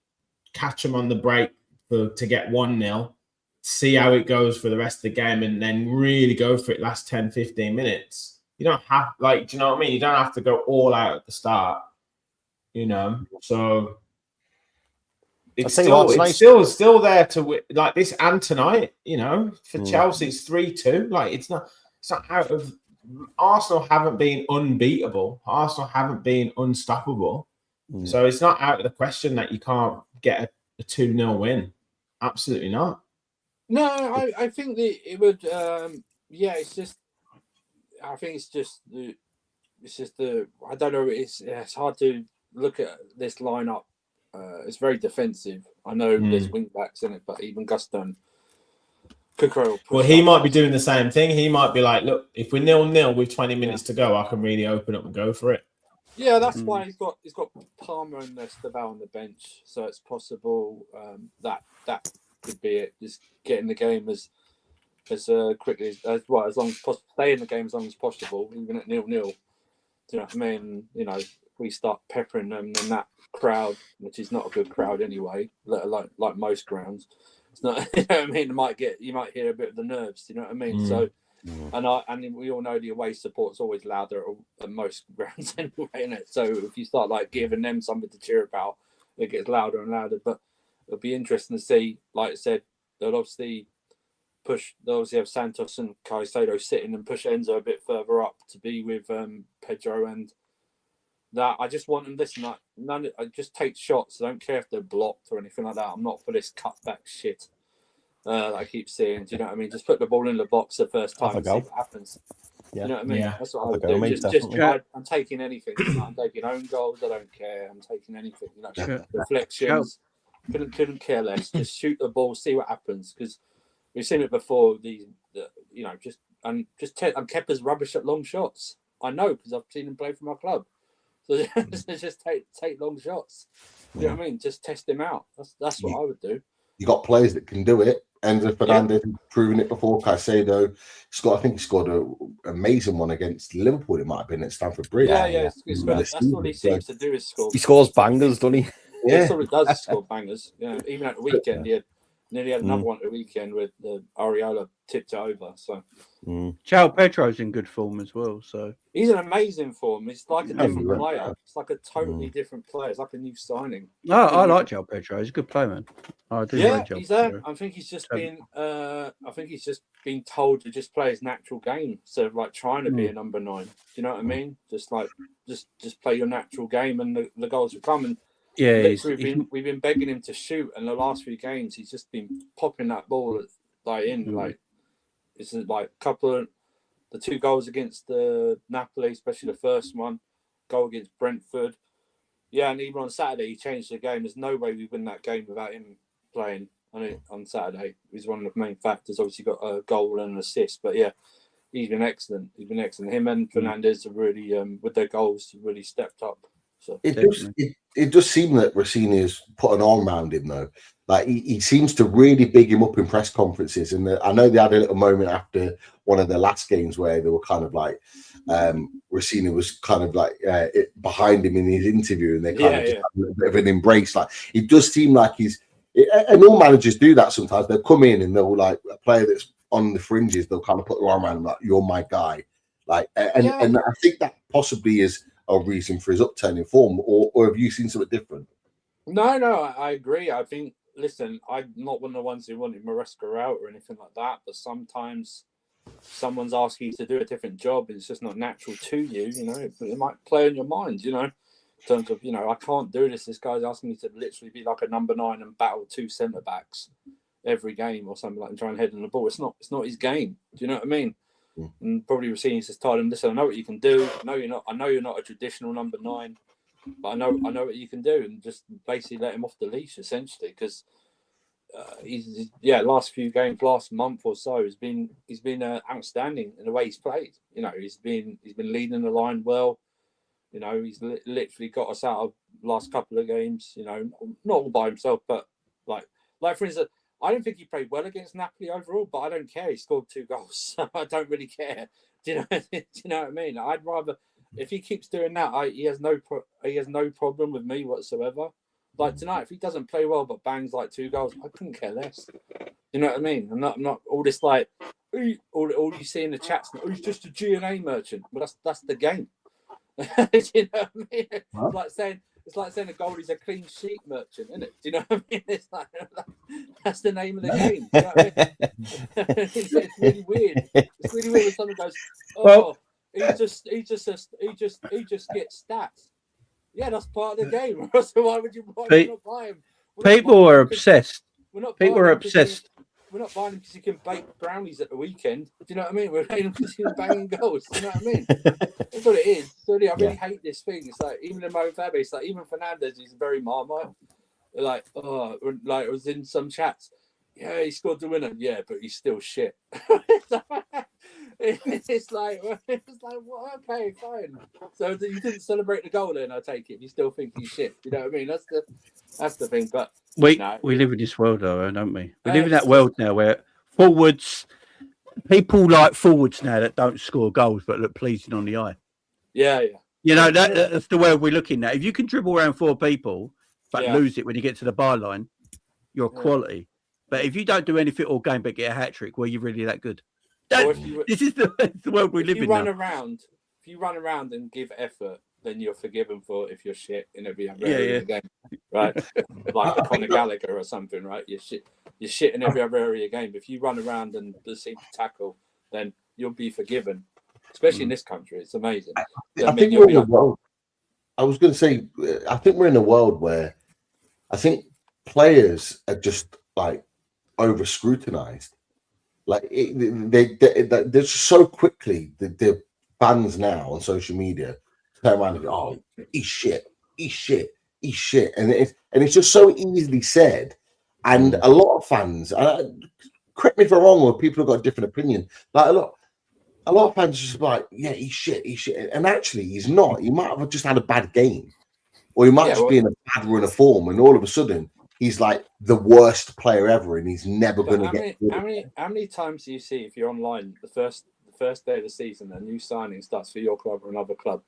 catch them on the break to get 1-0, see how it goes for the rest of the game, and then really go for it last 10-15 minutes. You don't have, do you know what I mean? You don't have to go all out at the start, so it's still there to win, like this and tonight, for Chelsea it's 3-2. It's not out of, Arsenal haven't been unbeatable. Arsenal haven't been unstoppable. So it's not out of the question that you can't get a 2-0 win. Absolutely not. No, I think that it would. It's just. I think it's just the. I don't know. It's hard to look at this lineup. It's very defensive. I know there's wing backs in it, but even Guston. Well, he might be doing the same thing. He might be like, look, if we're 0-0 with 20 minutes to go, I can really open up and go for it. Yeah, that's why he's got Palmer and Esteban on the bench, so it's possible that could be it. Just get in the game as quickly as long as possible. Stay in the game as long as possible, even at 0-0. Do you know what I mean? If we start peppering them, then that crowd, which is not a good crowd anyway, like most grounds, it's not. You know what I mean? You might hear a bit of the nerves. You know what I mean? So. And we all know the away support's always louder at most grounds anyway, isn't it? So if you start giving them something to cheer about, it gets louder and louder. But it'll be interesting to see. Like I said, they'll obviously have Santos and Caicedo sitting and push Enzo a bit further up to be with Pedro, and that I just want them. Listen, I just take shots. I don't care if they're blocked or anything like that. I'm not for this cutback shit. I keep saying, do you know what I mean? Just put the ball in the box the first time and see what happens. Yeah. You know what I mean? Yeah. That's what I would do. I'm taking anything. I'm taking own goals. I don't care. I'm taking anything. Reflections. Couldn't care less. Just shoot the ball, see what happens. Because we've seen it before. And Kepa's rubbish at long shots. I know because I've seen him play for my club. So just take long shots. You know what I mean? Just test him out. That's what I would do. You got players that can do it. Enzo Fernandez proven it before. Caicedo, I think he scored an amazing one against Liverpool. It might have been at Stamford Bridge. That's what he seems to do is score. He scores bangers, doesn't he? Yeah, that's what he does. Score bangers. Yeah, even at the weekend, he nearly had another one at the weekend with the Areola tipped it over. So, João Pedro's in good form as well. So he's in amazing form. It's like a different player. It's like a totally different player. It's like a new signing. No, I like João Pedro. He's a good player, man. I do like João Pedro. I think he's just been. Been told to just play his natural game. So trying to be a number 9. Do you know what I mean? Just play your natural game, and the goals will come. And we've been begging him to shoot, and the last few games he's just been popping that ball in. It's a couple of the 2 goals against the Napoli, especially the first one, goal against Brentford. Yeah, and even on Saturday he changed the game. There's no way we win that game without him playing on Saturday. He's one of the main factors. Obviously got a goal and an assist, but yeah, he's been excellent. Him and Fernandez have really, with their goals, really stepped up So it does seem that Rossini's put an arm around him though. Like he seems to really big him up in press conferences, and I know they had a little moment after one of their last games where they were kind of like Rossini was kind of like behind him in his interview, and they kind of just had a bit of an embrace. Like it does seem like and all managers do that sometimes. They'll come in and they'll like a player that's on the fringes, they'll kind of put their arm around him like, "You're my guy." Like, and I think that possibly is a reason for his upturning form, or have you seen something different? No, I agree. I think, listen, I'm not one of the ones who wanted Maresca out or anything like that, but sometimes someone's asking you to do a different job and it's just not natural to you, you know, it might play on your mind, you know, in terms of, you know, I can't do this. This guy's asking me to literally be like a number 9 and battle 2 centre backs every game or something like, and try and head on the ball. It's not his game. Do you know what I mean? And probably Rossini's just told him, listen, I know what you can do. I know you're not a traditional number 9, but I know what you can do, and just basically let him off the leash essentially, because last few games, last month or so, he's been outstanding in the way he's played. You know, he's been leading the line well. You know, he's literally got us out of last couple of games. You know, not all by himself, but like for instance, I don't think he played well against Napoli overall, but I don't care. He scored 2 goals, so I don't really care. Do you know what I mean? I'd rather, if he keeps doing that, he has no problem with me whatsoever. Like tonight, if he doesn't play well but bangs like 2 goals, I couldn't care less. You know what I mean? I'm not all this like all you see in the chats. Oh, he's just a G&A merchant. Well, that's the game. Do you know what I mean? It's like saying a goalie's a clean sheet merchant, isn't it? Do you know what I mean? It's like that's the name of the game. Do you know what I mean? It's really weird. It's really weird when someone goes, "Oh, he just gets stats." Yeah, that's part of the game. So why would you not buy him? People are obsessed. People are obsessed. We're not buying him because he can bake brownies at the weekend. Do you know what I mean? We're buying him because he's banging goals. Do you know what I mean? That's what it is. So I really hate this thing. It's like, even in my own family, it's like, even Fernandez, he's very Marmite. Like, like it was in some chats. Yeah, he scored the winner. Yeah, but he's still shit. It's like, well, okay, fine. So you didn't celebrate the goal then, I take it. You still think he's shit. You know what I mean? That's the thing. But we live in this world, though, don't we? We live in that world now where people like forwards now that don't score goals but look pleasing on the eye. Yeah. You know, that's the world we're looking at. If you can dribble around 4 people but lose it when you get to the byline, you're quality. But if you don't do anything all game but get a hat-trick, well, you're really that good. This is the world we live in now. If you run around and give effort, then you're forgiven for if you're shit in every other area of the game, right? Like Conor Gallagher or something, right? You're shit in every other area of the game. If you run around and seem to tackle, then you'll be forgiven. Especially in this country, it's amazing. I think we're in a world. I was going to say, I think we're in a world where I think players are just like over scrutinized. Like they're so quickly the fans now on social media turn around and go, "Oh, he's shit, and it's just so easily said. And a lot of fans, correct me if I'm wrong, or people have got a different opinion. Like a lot of fans are just like, "Yeah, he's shit," and actually he's not. He might have just had a bad game, or he might just be in a bad run of form, and all of a sudden he's like the worst player ever, and he's never going to get. How many times do you see, if you're online, the first day of the season, a new signing starts for your club or another club,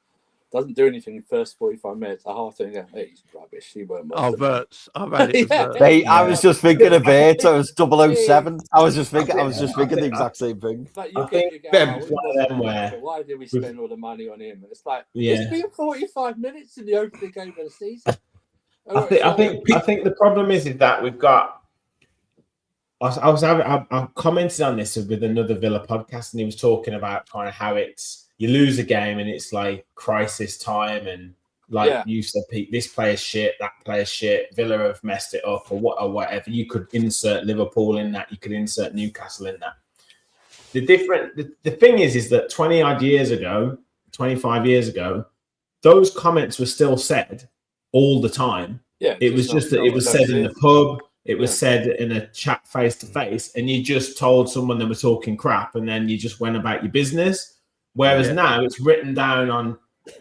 doesn't do anything in the first 45 minutes, a half thing, hey, he's rubbish. He won't. Verts. I've had it. I was just thinking of it. It was 007. I was just thinking the exact same thing. Like you why did we spend all the money on him? And it's like it's been 45 minutes in the opening game of the season. I think the problem is that we've got. I commented on this with another Villa podcast, and he was talking about kind of how it's you lose a game and it's like crisis time, and like you said, Pete, this player's shit, that player's shit. Villa have messed it up, or whatever. You could insert Liverpool in that. You could insert Newcastle in that. The thing is that 20 years ago, 25 years ago, those comments were still said all the time. Yeah, it was just that it was said in the pub. It was said in a chat face to face, and you just told someone they were talking crap, and then you just went about your business. Whereas now it's written down on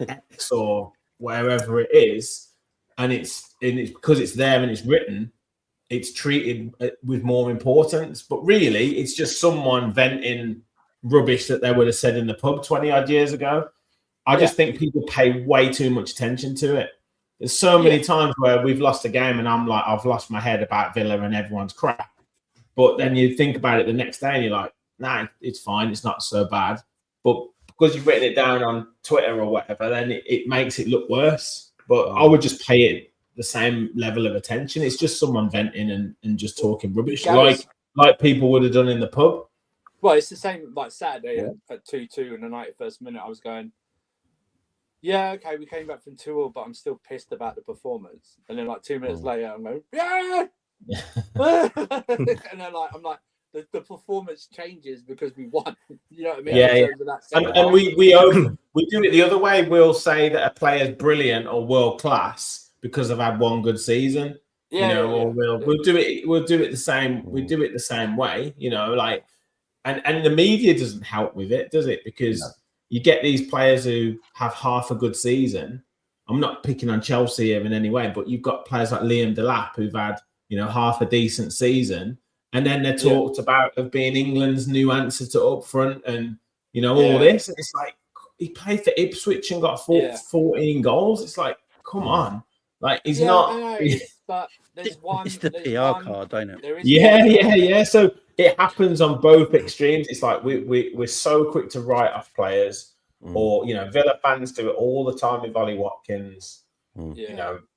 X or wherever it is, and it's because it's there and it's written, it's treated with more importance. But really, it's just someone venting rubbish that they would have said in the pub 20 odd years ago. I just think people pay way too much attention to it. There's so many times where we've lost a game and I'm like, I've lost my head about Villa and everyone's crap. But then you think about it the next day and you're like, nah, it's fine. It's not so bad. But because you've written it down on Twitter or whatever, then it makes it look worse. But I would just pay it the same level of attention. It's just someone venting and just talking rubbish, like people would have done in the pub. Well, it's the same like Saturday at 2-2 in the 91st minute. I was going, yeah, okay, we came back from 2-2, but I'm still pissed about the performance. And then like 2 minutes later, I'm going, yeah. And then I'm like, the performance changes because we won. You know what I mean? Yeah. And we do it the other way. We'll say that a player's brilliant or world class because they've had one good season. Or we'll do it the same. We do it the same way. Like, and the media doesn't help with it, does it? Because you get these players who have half a good season. I'm not picking on Chelsea here in any way, but you've got players like Liam Delap who've had half a decent season, and then they're talked about of being England's new answer to up front, and all this. And it's like he played for Ipswich and got 14 goals. It's like, come on, like he's not. But there's one. It's the PR card, ain't it? Yeah. So it happens on both extremes. It's like we're so quick to write off players, or Villa fans do it all the time with Ollie Watkins. But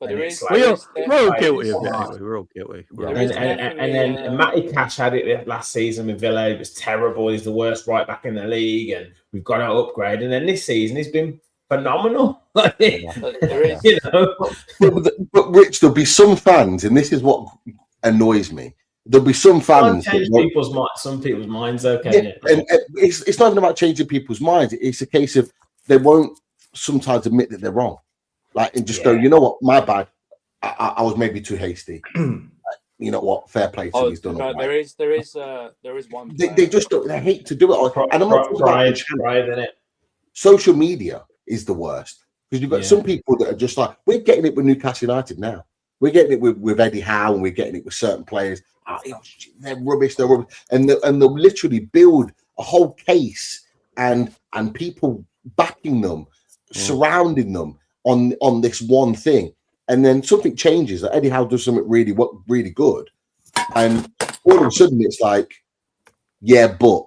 there is. We're all guilty of it. Anyway. We're all guilty. And then Matty Cash had it last season with Villa. It was terrible. He's the worst right back in the league, and we've got to upgrade. And then this season, he's been phenomenal. But there is, but Rich, there'll be some fans, and this is what annoys me. There'll be some fans. Change some people's minds. Okay, and it's not even about changing people's minds. It's a case of they won't sometimes admit that they're wrong. Like, and just go, you know what, my bad. I was maybe too hasty. You know what, fair play to he's done. There is one. They just don't. They hate to do it. And I'm not pride in it. Social media is the worst because you've got some people that are just like, we're getting it with Newcastle United now. We're getting it with Eddie Howe, and we're getting it with certain players. They're rubbish. And they'll literally build a whole case and people backing them, surrounding them on this one thing, and then something changes. Like Eddie Howe does something really good, and all of a sudden it's like, but,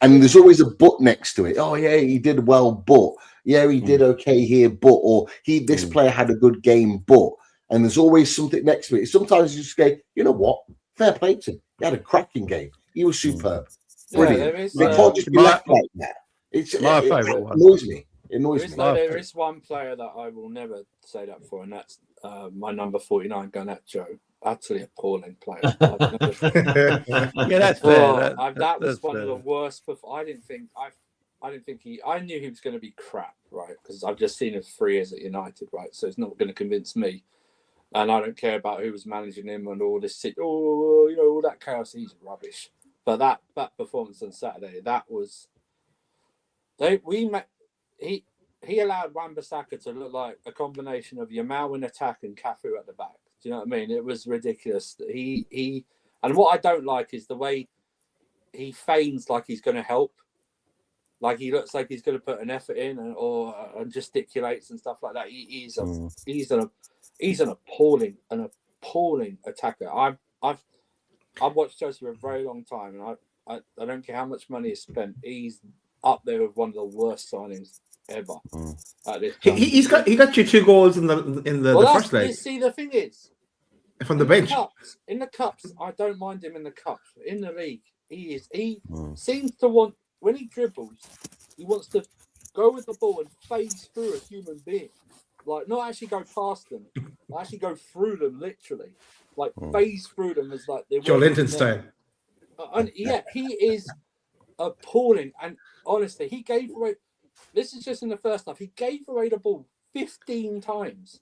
and there's always a but next to it. Oh yeah, he did well, but he did okay here, but, or this player had a good game, but, and there's always something next to it. Sometimes you just go, you know what, fair play to him. He had a cracking game. He was superb, brilliant. They can't just be left like that. It's my favourite one. Annoys me. There is one player that I will never say that for, and that's my number 49, Garnacho. Utterly appalling player. That's fair. That was one of the worst. I didn't think I knew he was going to be crap, right? Because I've just seen him 3 years at United, right? So it's not going to convince me. And I don't care about who was managing him and all this. All that chaos. He's rubbish. But that performance on Saturday, that was. He allowed Wan-Bissaka to look like a combination of Yamal in attack and Cafu at the back. Do you know what I mean? It was ridiculous. And what I don't like is the way he feigns like he's going to help. Like he looks like he's going to put an effort in and gesticulates and stuff like that. He's an appalling attacker. I've watched Chelsea for a very long time, and I don't care how much money is spent. He's up there with one of the worst signings ever. He got you 2 goals in the first leg. See, the thing is, from the bench. In the cups, I don't mind him in the cups. In the league, he seems to want, when he dribbles, he wants to go with the ball and phase through a human being. Like, not actually go past them, actually go through them, literally. Like, phase through them as like... Joe Linton style. He is appalling. And honestly, he gave away... This is just in the first half. He gave away the ball 15 times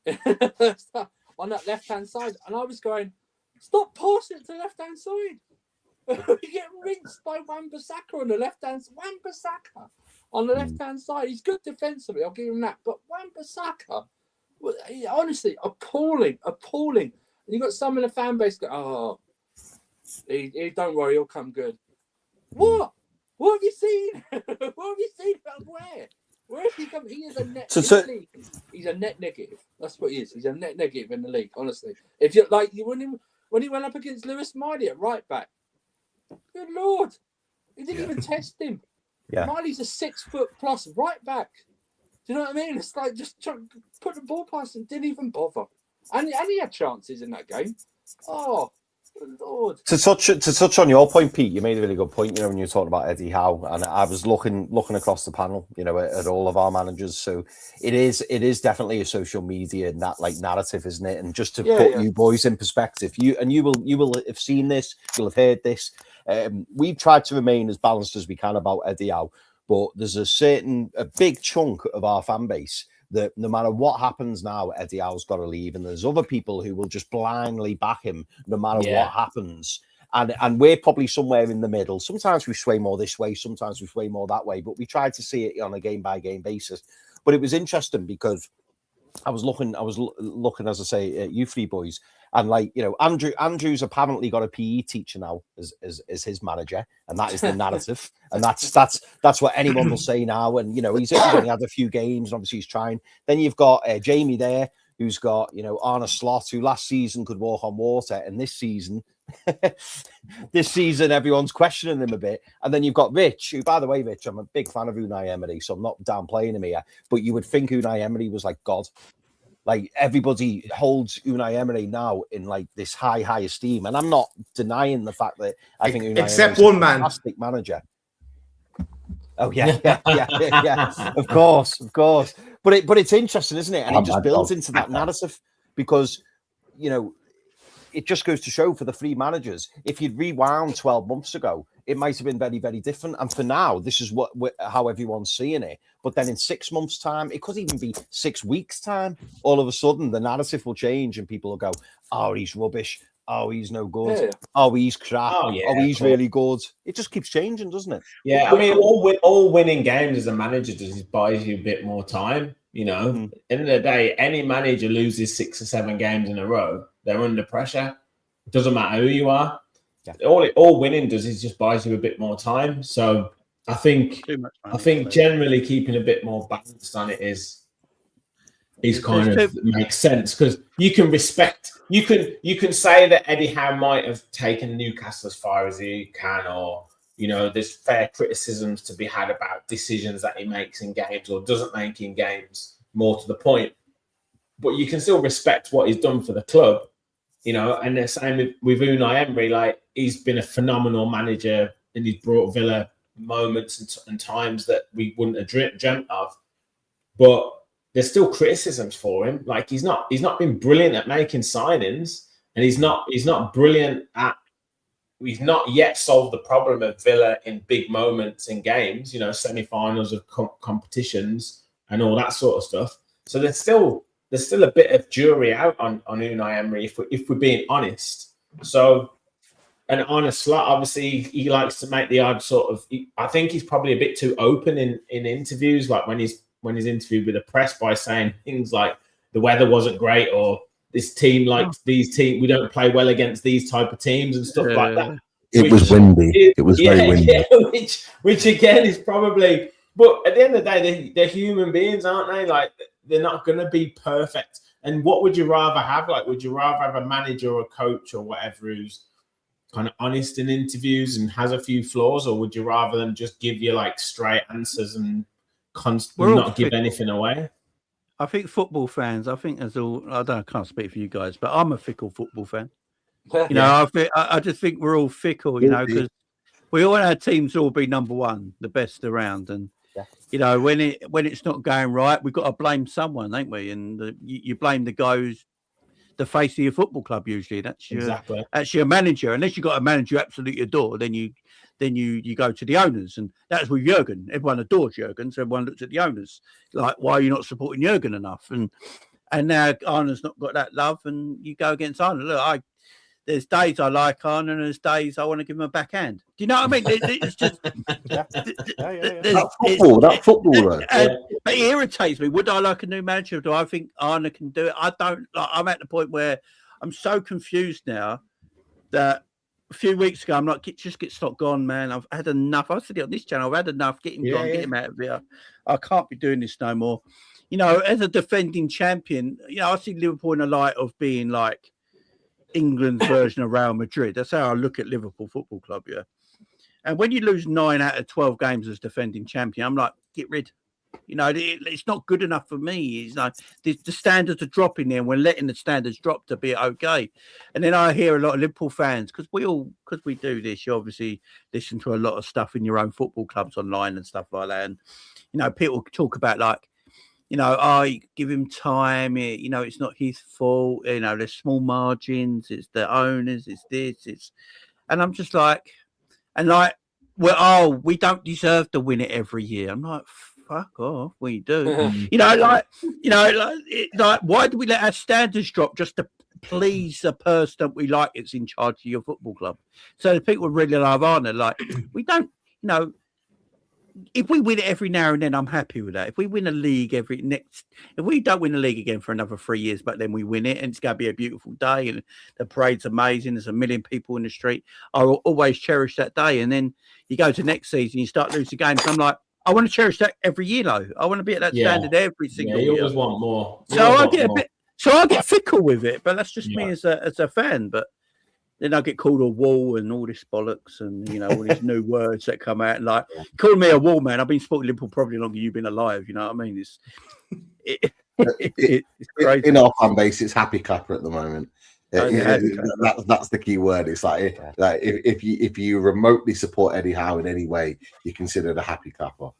on that left-hand side. And I was going, stop passing it to the left-hand side. You get rinsed by Wan-Bissaka on the left-hand side. Wan-Bissaka. on the left-hand side. He's good defensively, I'll give him that. But Wan-Bissaka, honestly, appalling. And you've got some in the fan base go, oh, don't worry, he'll come good. What? What have you seen? What have you seen about where? Where has he come? He is a net. He's a net negative. That's what he is. He's a net negative in the league. Honestly, if you like, when he went up against Lewis Miley at right back, good lord, he didn't even test him. Yeah, Miley's a 6 foot plus right back. Do you know what I mean? It's like just put the ball past him. Didn't even bother. And he had chances in that game. Oh. Good Lord. To touch on your point, Pete, you made a really good point. When you were talking about Eddie Howe, and I was looking across the panel, at all of our managers. So it is definitely a social media and that like narrative, isn't it? And just to put you boys in perspective, you will have seen this, you'll have heard this. We've tried to remain as balanced as we can about Eddie Howe, but there's a big chunk of our fan base that no matter what happens now, Eddie Howe's got to leave. And there's other people who will just blindly back him no matter what happens. And we're probably somewhere in the middle. Sometimes we sway more this way, sometimes we sway more that way, but we try to see it on a game-by-game basis. But it was interesting because I was looking, as I say, at you three boys, and Andrew's apparently got a PE teacher now as his manager, and that is the narrative, and that's what anyone will say now. And he's only had a few games, and obviously he's trying. Then you've got Jamie there, who's got Arne Slot, who last season could walk on water, and this season everyone's questioning him a bit. And then you've got Rich, who, by the way, Rich, I'm a big fan of Unai Emery, so I'm not downplaying him here, but you would think Unai Emery was like God. Like, everybody holds Unai Emery now in like this high esteem, and I'm not denying the fact that I think Unai except Emery's one a man, fantastic manager. Oh yeah. Of course. But it's interesting, isn't it? And it just builds into that narrative because it just goes to show for the three managers, if you'd rewound 12 months ago, it might have been very, very different. And for now, this is how everyone's seeing it. But then in 6 months' time, it could even be 6 weeks' time, all of a sudden the narrative will change and people will go, oh, he's rubbish. Oh, he's no good. Yeah. Oh, he's crap. Oh, he's really good. It just keeps changing, doesn't it? Yeah, I mean, all winning games as a manager just buys you a bit more time. End of the day, any manager loses 6 or 7 games in a row, they're under pressure. It doesn't matter who you are. Yeah. All winning does is just buys you a bit more time. So I think generally keeping a bit more balanced on it is kind of makes sense, because you can say that Eddie Howe might have taken Newcastle as far as he can, or there's fair criticisms to be had about decisions that he makes in games or doesn't make in games, more to the point. But you can still respect what he's done for the club. And the same with Unai Emery. Like, he's been a phenomenal manager, and he's brought Villa moments and times that we wouldn't have dreamt of. But there's still criticisms for him. Like, he's not been brilliant at making signings, and he's not brilliant at. We've not yet solved the problem of Villa in big moments in games. Semi-finals of competitions and all that sort of stuff. So there's still a bit of jury out on Unai Emery, if we're being honest. So, and Arne Slot, obviously, he likes to make the odd sort of. I think he's probably a bit too open in interviews, like when he's interviewed with the press, by saying things like the weather wasn't great, or this team these teams, we don't play well against these type of teams and stuff like that. It was windy. It was very windy. Yeah, which again is probably. But at the end of the day, they're human beings, aren't they? Like, they're not going to be perfect. And what would you rather have? Like, would you rather have a manager or a coach or whatever who's kind of honest in interviews and has a few flaws, or would you rather them just give you like straight answers and constantly not give anything away? I think football fans, I can't speak for you guys, but I'm a fickle football fan. I just think we're all fickle, because we all want our teams all be number one, the best around. And, when it's not going right, we've got to blame someone, ain't we? And you blame the guy who's the face of your football club. Usually that's your manager. Unless you've got a manager you absolutely adore, then you go to the owners. And that's with Jurgen. Everyone adores Jurgen, so everyone looks at the owners like, why are you not supporting Jurgen enough? And now Arne's not got that love, and you go against Arne. Look, there's days I like Arne, and there's days I want to give him a backhand. Do you know what I mean? It's just That football, though. But it irritates me. Would I like a new manager? Do I think Arne can do it? I don't. I'm at the point where I'm so confused now that a few weeks ago I'm like, just get stopped gone, man. I've had enough. I said it on this channel. I've had enough. Get him gone. Get him out of here. I can't be doing this no more. You know, as a defending champion, you know, I see Liverpool in the light of being like England's version of Real Madrid. That's how I look at Liverpool Football Club, yeah. And when you lose 9 out of 12 games as defending champion, I'm like, get rid. You know, it's not good enough for me. It's like the standards are dropping there, and we're letting the standards drop to be okay. And then I hear a lot of Liverpool fans, because we do this, you obviously listen to a lot of stuff in your own football clubs online and stuff like that. And, you know, people talk about like, you know, give him time. You know, it's not his fault. You know, there's small margins. It's the owners. It's this. And I'm just like, and like, well, we don't deserve to win it every year. I'm like, fuck off. We do. You know, like, why do we let our standards drop just to please the person that we like that's in charge of your football club? So the people really love Arne. Like, we don't, you know. If we win it every now and then, I'm happy with that. If we win a league if we don't win the league again for another 3 years, but then we win it and it's going to be a beautiful day and the parade's amazing, there's 1 million people in the street, I'll always cherish that day. And then you go to next season, you start losing games. I'm like, I want to cherish that every year, though. I want to be at that standard every single year. You always want more. I get fickle with it, but that's just me as a fan. But then I get called a wall and all this bollocks and, you know, all these new words that come out. Like, calling me a wall, man. I've been supporting Liverpool probably longer than you've been alive. You know what I mean? It's crazy. In our fan base, it's happy clapper at the moment. That's the key word. It's like if you remotely support Eddie Howe in any way, you're considered a happy clapper.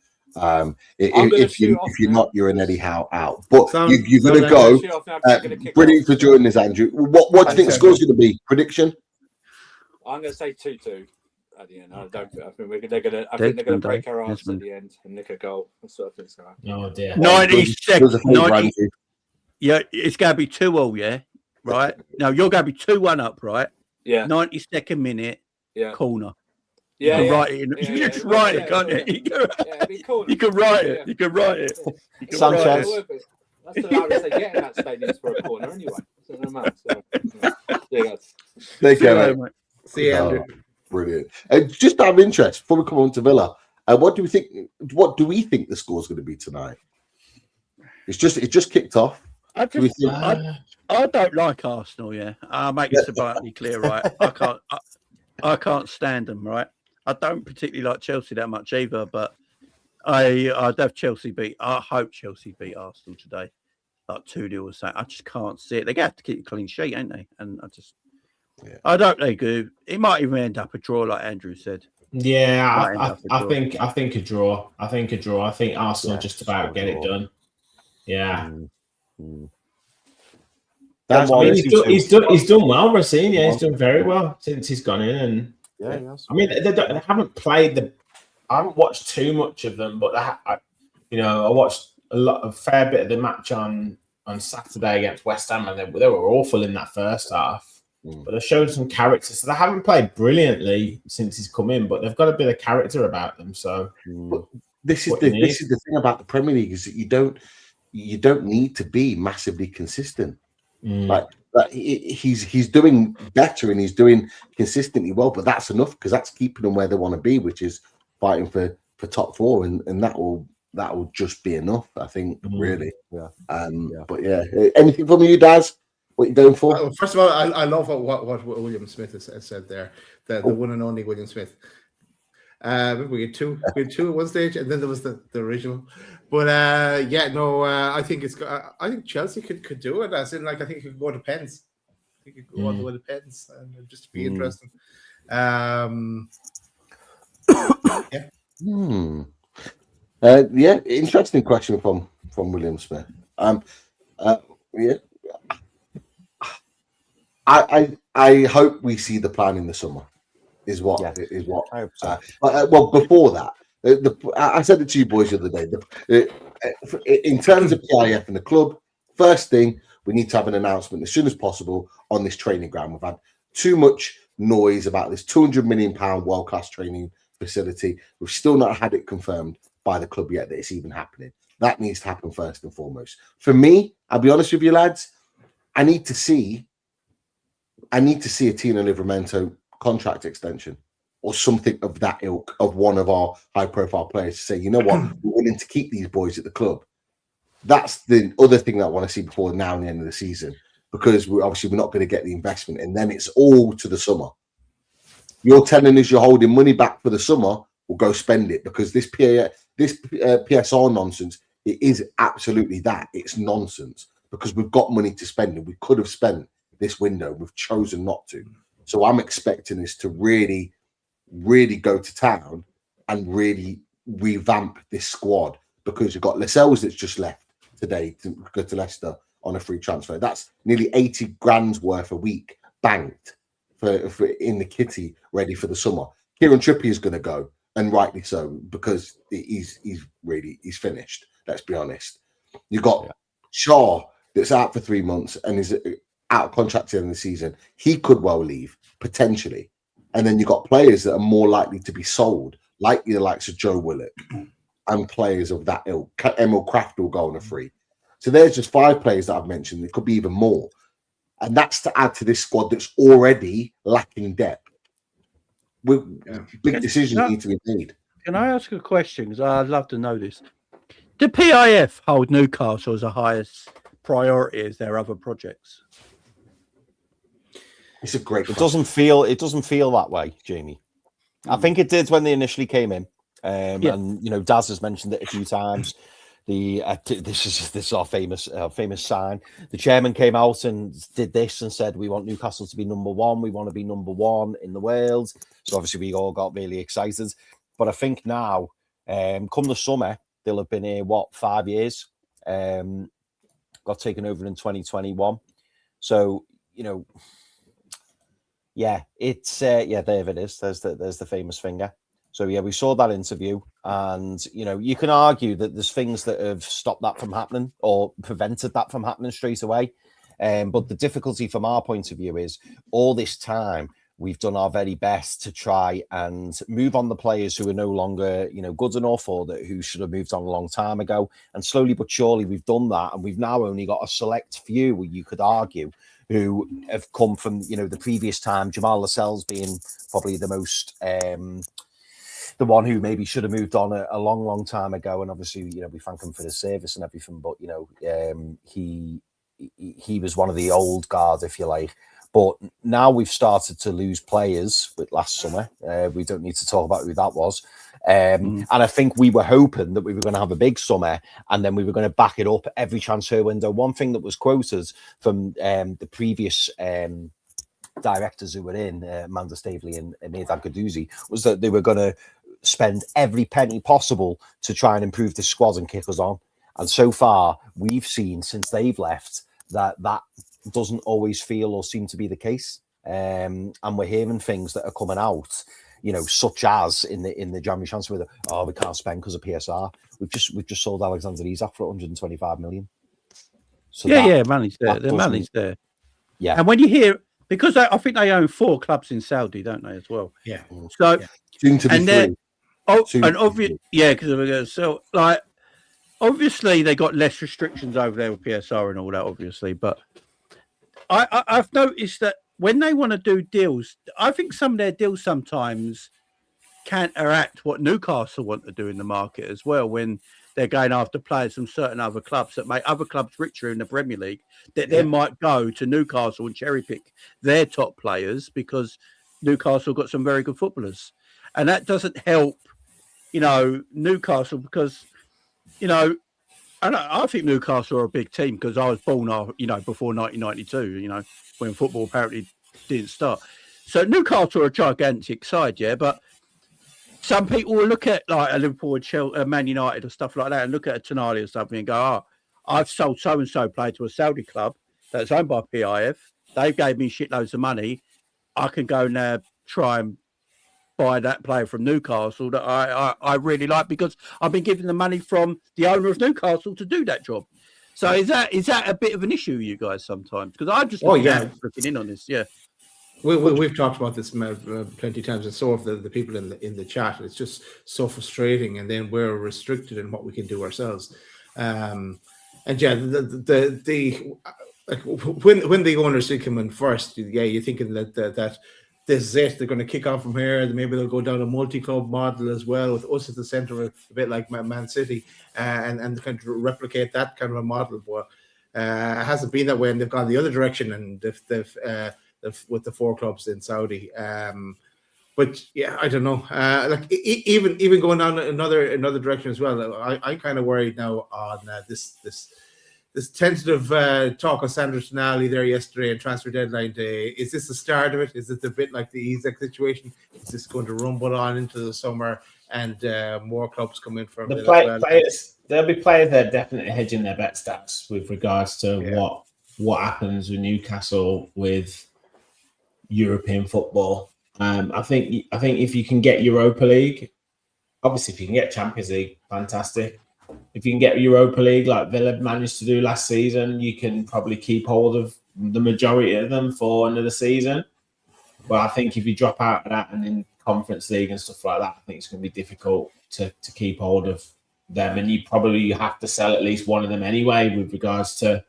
If you're not, you're an Eddie Howe out. But you're going to go. Brilliant for joining us, Andrew. What do you think the score's going to be? Prediction? I'm going to say 2-2 at the end. I think they're going to break our arms at the end and nick a goal. That's what I think. Oh dear. 90 seconds. 90. Yeah, it's going to be 2-2. Yeah, right. No, you're going to be 2-1 up, right? Yeah. 92nd minute. Yeah. Corner. Yeah, you can write it. You can just write it, can't you? You can write it. You can write it. Sanchez. That's the loudest they get in that stadium for a corner, anyway. So no matter. Take care, mate. See you, Andrew. Brilliant. Just out of interest, before we come on to Villa, what do we think the score's going to be tonight? It just kicked off. I don't like Arsenal. Yeah, I'll make this abundantly clear. Right, I can't stand them. Right, I don't particularly like Chelsea that much either. But I'd have Chelsea beat. I hope Chelsea beat Arsenal today, like 2-0 or something. I just can't see it. They have to keep a clean sheet, ain't they? And I don't think they do. It might even end up a draw, like Andrew said. Yeah, I think a draw. I think Arsenal just about get it done. Yeah. He's done well, Racine. Yeah, he's done very well since he's gone in. And I mean, they haven't played I haven't watched too much of them, but I watched a fair bit of the match on Saturday against West Ham, and they were awful in that first half. But they've shown some character, so they haven't played brilliantly since he's come in, but they've got a bit of character about them. So this is the thing about the Premier League, is that you don't need to be massively consistent. Like he's doing better and he's doing consistently well, but that's enough, because that's keeping them where they want to be, which is fighting for top four, and that will just be enough, I think, really. But anything from you, Daz? What you doing for? First of all, I love what William Smith has said there. The one and only William Smith. We had two at one stage, and then there was the original. But I think I think Chelsea could do it. As in, like, I think it could go to pens. I think it could go all the way to pens, and just be interesting. Interesting question from William Smith. I hope we see the plan in the summer. Is what. Well, before that, I said it to you boys the other day. In terms of PIF and the club, first thing, we need to have an announcement as soon as possible on this training ground. We've had too much noise about this £200 million world-class training facility. We've still not had it confirmed by the club yet that it's even happening. That needs to happen first and foremost. For me, I'll be honest with you, lads, I need to see a Tino Livramento contract extension or something of that ilk of one of our high-profile players to say, you know what, we're willing to keep these boys at the club. That's the other thing that I want to see before now and the end of the season, because we're not going to get the investment, and then it's all to the summer. You're telling us you're holding money back for the summer, we'll go spend it, because this PSR nonsense, it is absolutely that. It's nonsense, because we've got money to spend, and we could have spent this window. We've chosen not to. So I'm expecting this to really, really go to town and really revamp this squad, because you've got Lascelles that's just left today to go to Leicester on a free transfer. That's nearly 80 grand's worth a week banked for in the kitty, ready for the summer. Kieran Trippier is going to go, and rightly so, because he's finished. Let's be honest. You've got Shaw that's out for 3 months and is out of contract in the season. He could well leave potentially, and then you've got players that are more likely to be sold, like the likes of Joe Willock and players of that ilk. Emil Kraft will go on a free. So there's just 5 players that I've mentioned. It could be even more. And that's to add to this squad that's already lacking depth. Big decisions need to be made. Can I ask a question? Because I'd love to know this. Do PIF hold Newcastle as the highest priority as their other projects? It's a great question. It doesn't feel that way, Jamie. I think it did when they initially came in. And Daz has mentioned it a few times. This is our famous sign. The chairman came out and did this and said, we want Newcastle to be number one. We want to be number one in the world. So obviously we all got really excited. But I think now, come the summer, they'll have been here 5 years. Got taken over in 2021. So there it is. There's the famous finger. So we saw that interview, and you can argue that there's things that have stopped that from happening or prevented that from happening straight away. But the difficulty from our point of view is all this time we've done our very best to try and move on the players who are no longer good enough, or who should have moved on a long time ago. And slowly but surely we've done that, and we've now only got a select few, you could argue, who have come from the previous time. Jamal Lascelles being probably the most. The one who maybe should have moved on a long time ago, and obviously, we thank him for his service and everything. But he was one of the old guard, if you like. But now we've started to lose players with last summer. We don't need to talk about who that was. And I think we were hoping that we were going to have a big summer, and then we were going to back it up every transfer window. One thing that was quoted from the previous directors who were in, Amanda Staveley and Mehrdad Gadouzi, was that they were going to spend every penny possible to try and improve the squad and kick us on. And so far, we've seen since they've left that doesn't always feel or seem to be the case. And we're hearing things that are coming out, such as in the January transfer window, we can't spend because of PSR. We've just sold Alexander Isak for 125 million. So money's there. The money's there. Yeah. And when you hear, because I think they own 4 clubs in Saudi, don't they, as well? Yeah. So, soon to be free. Obviously they got less restrictions over there with PSR and all that, obviously. But I've noticed that when they want to do deals, I think some of their deals sometimes counteract what Newcastle want to do in the market as well, when they're going after players from certain other clubs that make other clubs richer in the Premier League, that then might go to Newcastle and cherry pick their top players because Newcastle got some very good footballers. And that doesn't help, Newcastle, because, I think Newcastle are a big team because I was born, before 1992, when football apparently didn't start. So Newcastle are a gigantic side, but some people will look at like a Liverpool and Man United or stuff like that and look at a Tonali or something and go, I've sold so-and-so player to a Saudi club that's owned by PIF. They gave me shitloads of money. I can go now try and buy that player from Newcastle that I really like because I've been given the money from the owner of Newcastle to do that job. So is that a bit of an issue, you guys, sometimes? Because I'm just looking in on this, We've talked about this plenty of times, and so have the people in the chat. It's just so frustrating, and then we're restricted in what we can do ourselves. And yeah, like when the owners see come in first, yeah, you're thinking that this is it. They're going to kick off from here. Maybe they'll go down a multi-club model as well, with us at the centre, a bit like Man City, and kind of replicate that kind of a model. But it hasn't been that way, and they've gone the other direction, and they've with the 4 clubs in Saudi. But yeah, I don't know. Like even going down another direction as well. I'm kind of worried now on this tentative talk of Sandro Tonali there yesterday and transfer deadline day. Is this the start of it? Is it a bit like the Isaac situation? Is this going to rumble on into the summer and more clubs come in from the players? There'll be players that are definitely hedging their bet stats with regards to what happens with Newcastle with European football. I think if you can get Europa League, obviously if you can get Champions League, fantastic. If you can get Europa League like Villa managed to do last season, you can probably keep hold of the majority of them for another season. But I think if you drop out of that and in Conference League and stuff like that, I think it's going to be difficult to keep hold of them. And you probably have to sell at least one of them anyway with regards to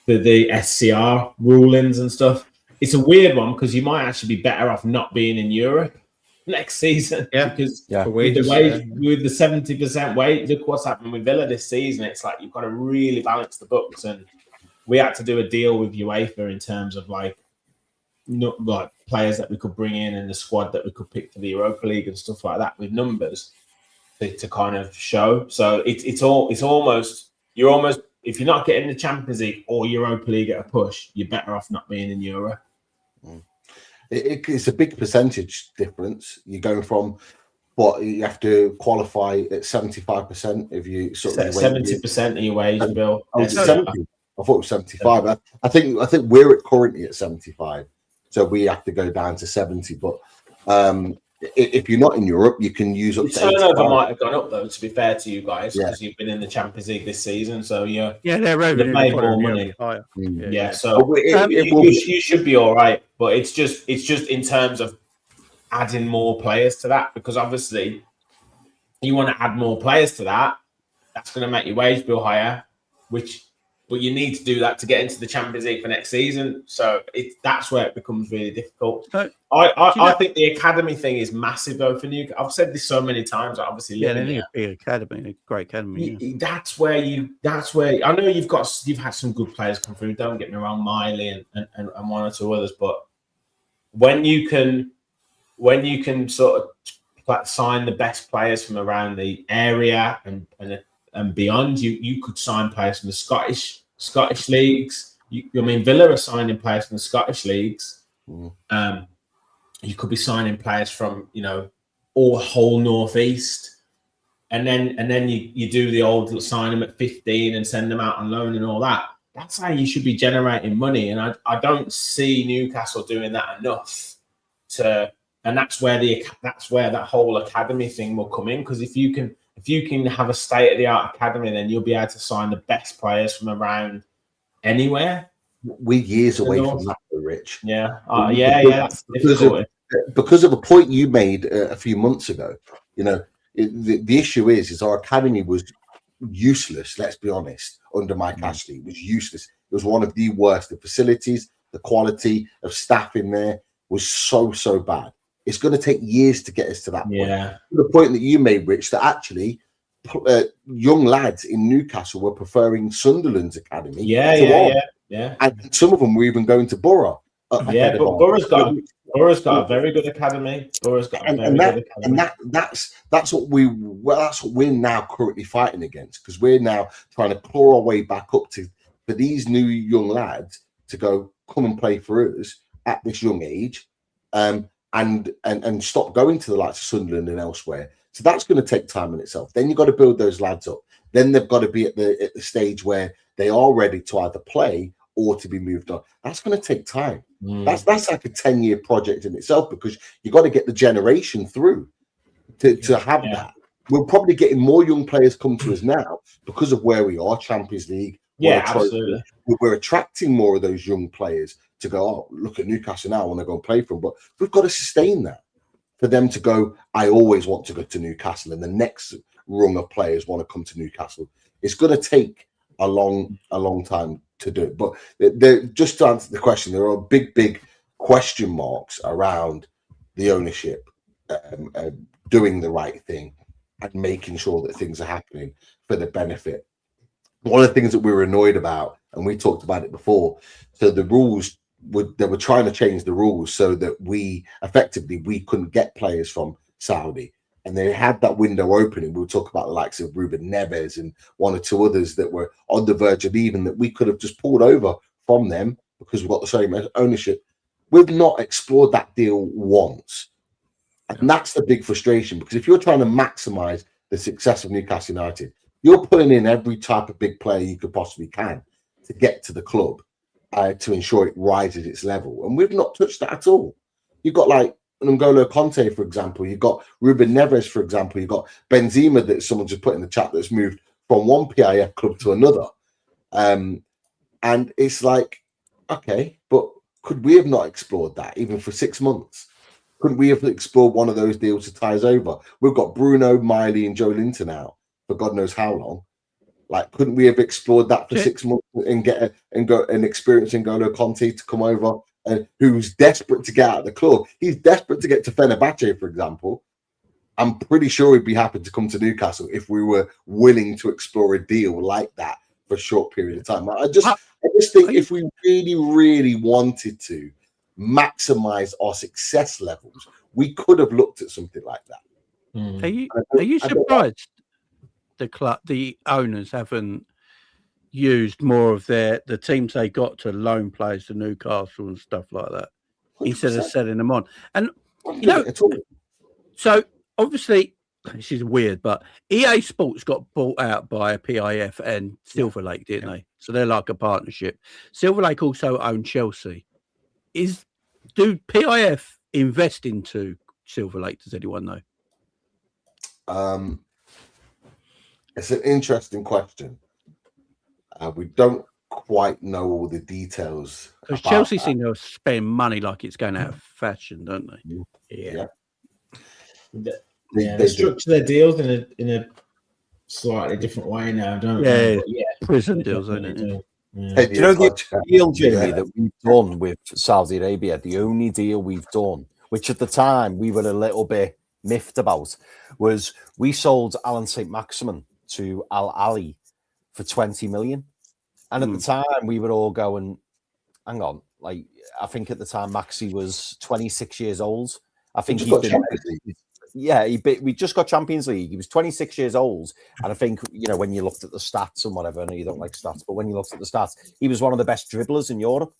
the SCR rulings and stuff. It's a weird one because you might actually be better off not being in Europe next season. Yeah, because with the 70% weight, look what's happened with Villa this season. It's like you've got to really balance the books, and we had to do a deal with UEFA in terms of like players that we could bring in the squad that we could pick for the Europa League and stuff like that with numbers to kind of show. So it's almost you're almost, if you're not getting the Champions League or Europa League at a push, you're better off not being in Europe. It's a big percentage difference. You're going from what you have to qualify at 75% if you sort of 70% of your wage bill. I thought it was 75. I think we're currently at 75, so we have to go down to 70. But if you're not in Europe, you can use up to turnover might have gone up though. To be fair to you guys, because you've been in the Champions League this season, so their revenue made more money. Higher. So you should be all right. But it's just in terms of adding more players to that, because obviously you want to add more players to that. That's going to make your wage bill higher, but you need to do that to get into the Champions League for next season. So that's where it becomes really difficult. I think the academy thing is massive though for Newcastle. I've said this so many times. Obviously, they need a big academy, a great academy. Yeah. That's where I know you've had some good players come through. Don't get me wrong, Miley and one or two others, but when you can sort of sign the best players from around the area and beyond, you could sign players from the Scottish leagues. Villa are signing players from the Scottish leagues. You could be signing players from whole Northeast, and then you do the old sign them at 15 and send them out on loan and all that. That's how you should be generating money, and I don't see Newcastle doing that enough. And that's where that whole academy thing will come in, because if you can have a state-of-the-art academy, then you'll be able to sign the best players from around anywhere. We're years away from that, Rich. That's because of a point you made a few months ago. The issue is our academy was useless. Let's be honest. Under Mike Ashley, it was useless. It was one of the worst. The facilities, the quality of staff in there was so bad. It's going to take years to get us to that point. The point that you made, Rich, that actually young lads in Newcastle were preferring Sunderland's academy. And some of them were even going to Borough. But Borough's got a very good academy. That's what we're now currently fighting against, because we're now trying to claw our way back up for these new young lads to come and play for us at this young age. And stop going to the likes of Sunderland and elsewhere. So that's going to take time in itself. Then you've got to build those lads up. Then they've got to be at the stage where they are ready to either play or to be moved on. That's going to take time. That's like a 10-year project in itself, because you've got to get the generation through to have that. We're probably getting more young players come to us now because of where we are, Champions League, Yeah, absolutely. We're attracting more of those young players to go, oh, look at Newcastle now, I want to go and play for them. But we've got to sustain that for them to go, I always want to go to Newcastle, and the next rung of players want to come to Newcastle. It's going to take a long time to do it. But just to answer the question, there are big question marks around the ownership doing the right thing and making sure that things are happening for the benefit. One of the things that we were annoyed about, and we talked about it before, so the rules they were trying to change the rules so that we couldn't get players from Saudi, and they had that window opening. We'll talk about the likes of Ruben Neves and one or two others that were on the verge of leaving that we could have just pulled over from them because we've got the same ownership. We've not explored that deal once, and that's the big frustration, because if you're trying to maximize the success of Newcastle United, you're putting in every type of big player you could possibly can to get to the club to ensure it rises its level. And we've not touched that at all. You've got like N'Golo Conte, for example. You've got Ruben Neves, for example. You've got Benzema that someone just put in the chat that's moved from one PIF club to another. And it's like, okay, but could we have not explored that even for 6 months? Couldn't we have explored one of those deals to tie us over? We've got Bruno, Miley, and Joe Linton out for God knows how long. Like, couldn't we have explored that for 6 months and get and experience N'Golo Conte to come over, and who's desperate to get out of the club? He's desperate to get to Fenerbahce, for example. I'm pretty sure he'd be happy to come to Newcastle if we were willing to explore a deal like that for a short period of time. I just think if we really wanted to maximize our success levels, we could have looked at something like that. Are you surprised the owners haven't used more of the teams they got to loan players to Newcastle and stuff like that 100%. Instead of selling them on? And so obviously this is weird, but EA Sports got bought out by a PIF and Silver Lake, didn't they? So they're like a partnership. Silver Lake also own Chelsea. Do PIF invest into Silver Lake? Does anyone know? It's an interesting question. We don't quite know all the details. Because Chelsea seem to spend money like it's going out of fashion, don't they? Yeah. They structure their deals in a slightly different way now, don't they? Yeah, prison deals, isn't it? Hey, do you know the deal, Jamie, that we've done with Saudi Arabia? The only deal we've done, which at the time we were a little bit miffed about, was we sold Alan St. Maximin to Al Ali for 20 million. And at the time, we were all going, hang on, like, I think at the time Maxi was 26 years old. I think he'd been... we just got Champions League. He was 26 years old. And I think, when you looked at the stats and whatever, I know you don't like stats, but when you looked at the stats, he was one of the best dribblers in Europe.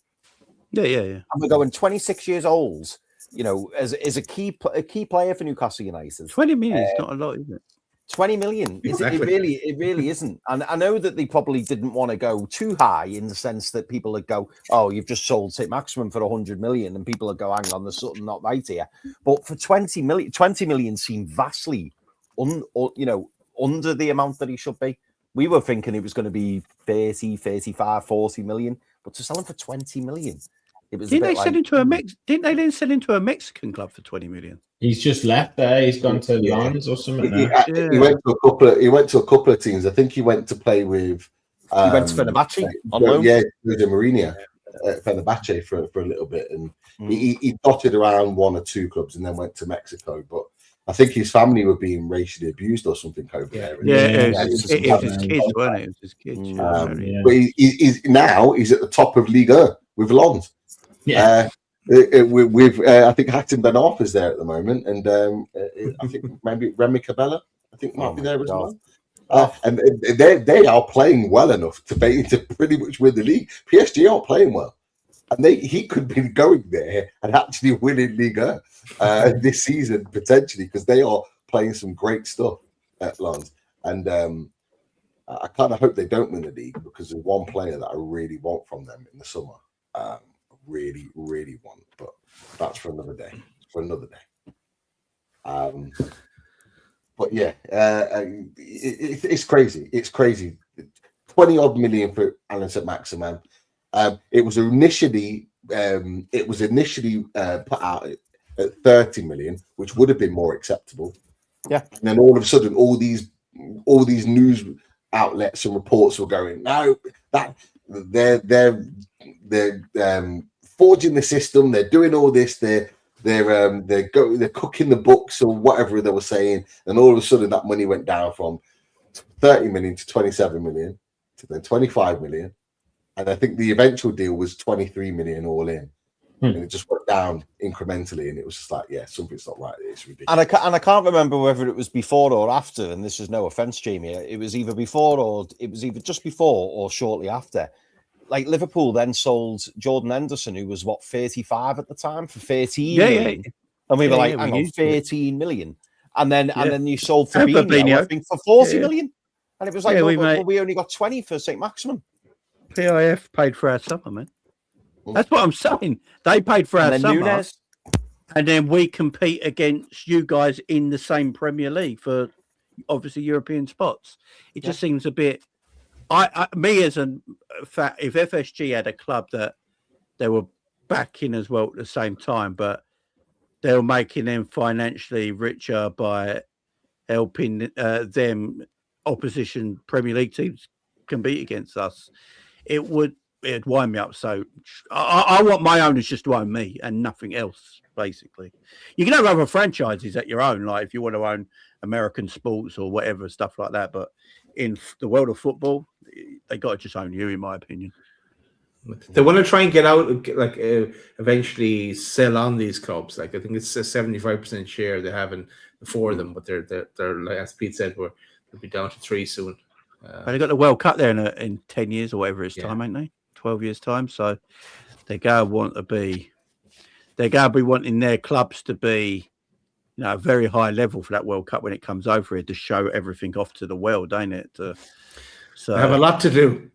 Yeah. And we're going 26 years old, as a key player for Newcastle United. 20 million is not a lot, is it? 20 million. Exactly. It really isn't. And I know that they probably didn't want to go too high in the sense that people would go, oh, you've just sold St. Maximin for 100 million, and people would go, hang on, there's something not right here. But for 20 million seemed vastly under the amount that he should be. We were thinking it was going to be 30, 35, 40 million, but to sell him for 20 million, it was Didn't they then sell into a Mexican club for 20 million? He's just left there. He's gone to Lens or something. He went to a couple of teams. I think he went to play with. He went to Fenerbahce on loan. Yeah, with Mourinho at Fenerbahce for a little bit, and he dotted around one or two clubs, and then went to Mexico. But I think his family were being racially abused or something over there. It was his kids, weren't it? It was his kids. But he's at the top of Liga with Lens. Yeah. I think Hatem Ben Arfa's there at the moment, and I think maybe Remy Cabella, might be there as well. And they are playing well enough to pretty much win the league. PSG aren't playing well, and he could be going there and actually winning Liga this season potentially, because they are playing some great stuff at Lens. And I kind of hope they don't win the league, because there's one player that I really want from them in the summer. Really want, but that's for another day. But yeah, it's crazy. It's crazy. 20 odd million for Alan St. Maximin. It was initially put out at 30 million, which would have been more acceptable. Yeah. And then all of a sudden, all these news outlets and reports were going, no, that they're forging the system, they're doing all this, they're cooking the books or whatever they were saying, and all of a sudden that money went down from 30 million to 27 million to then 25 million, and I think the eventual deal was 23 million all in. And it just went down incrementally, and it was just like, yeah, something's not right. It's ridiculous. And I can't remember whether it was before or after. And this is no offense, Jamie. It was either before or it was either just before or shortly after. Like Liverpool then sold Jordan Henderson, who was 35 at the time, for 13 million. And we were like, hang on, 13 million. And then you sold Fabinho, I think, for 40 million. And it was like, we only got 20 for St. Maximin. PIF paid for our summer, man. That's what I'm saying. They paid for our summer, Nunes. And then we compete against you guys in the same Premier League for obviously European spots. It just seems a bit. Me as a fact, if FSG had a club that they were backing as well at the same time, but they were making them financially richer by helping them opposition Premier League teams compete against us, it'd wind me up. So I want my owners just to own me and nothing else, basically. You can have other franchises at your own, like if you want to own American sports or whatever, stuff like that. But in the world of football, they got to just own you, in my opinion. They want to try and get out, eventually sell on these clubs. Like I think it's a 75% share they have in the four of them, but they're like as Pete said, they'll be down to 3 soon. But they got the World Cup there in 10 years or whatever it's time, ain't they? 12 years time. So they're going to be wanting their clubs to be, a very high level for that World Cup when it comes over here, to show everything off to the world, ain't it? So they have a lot to do.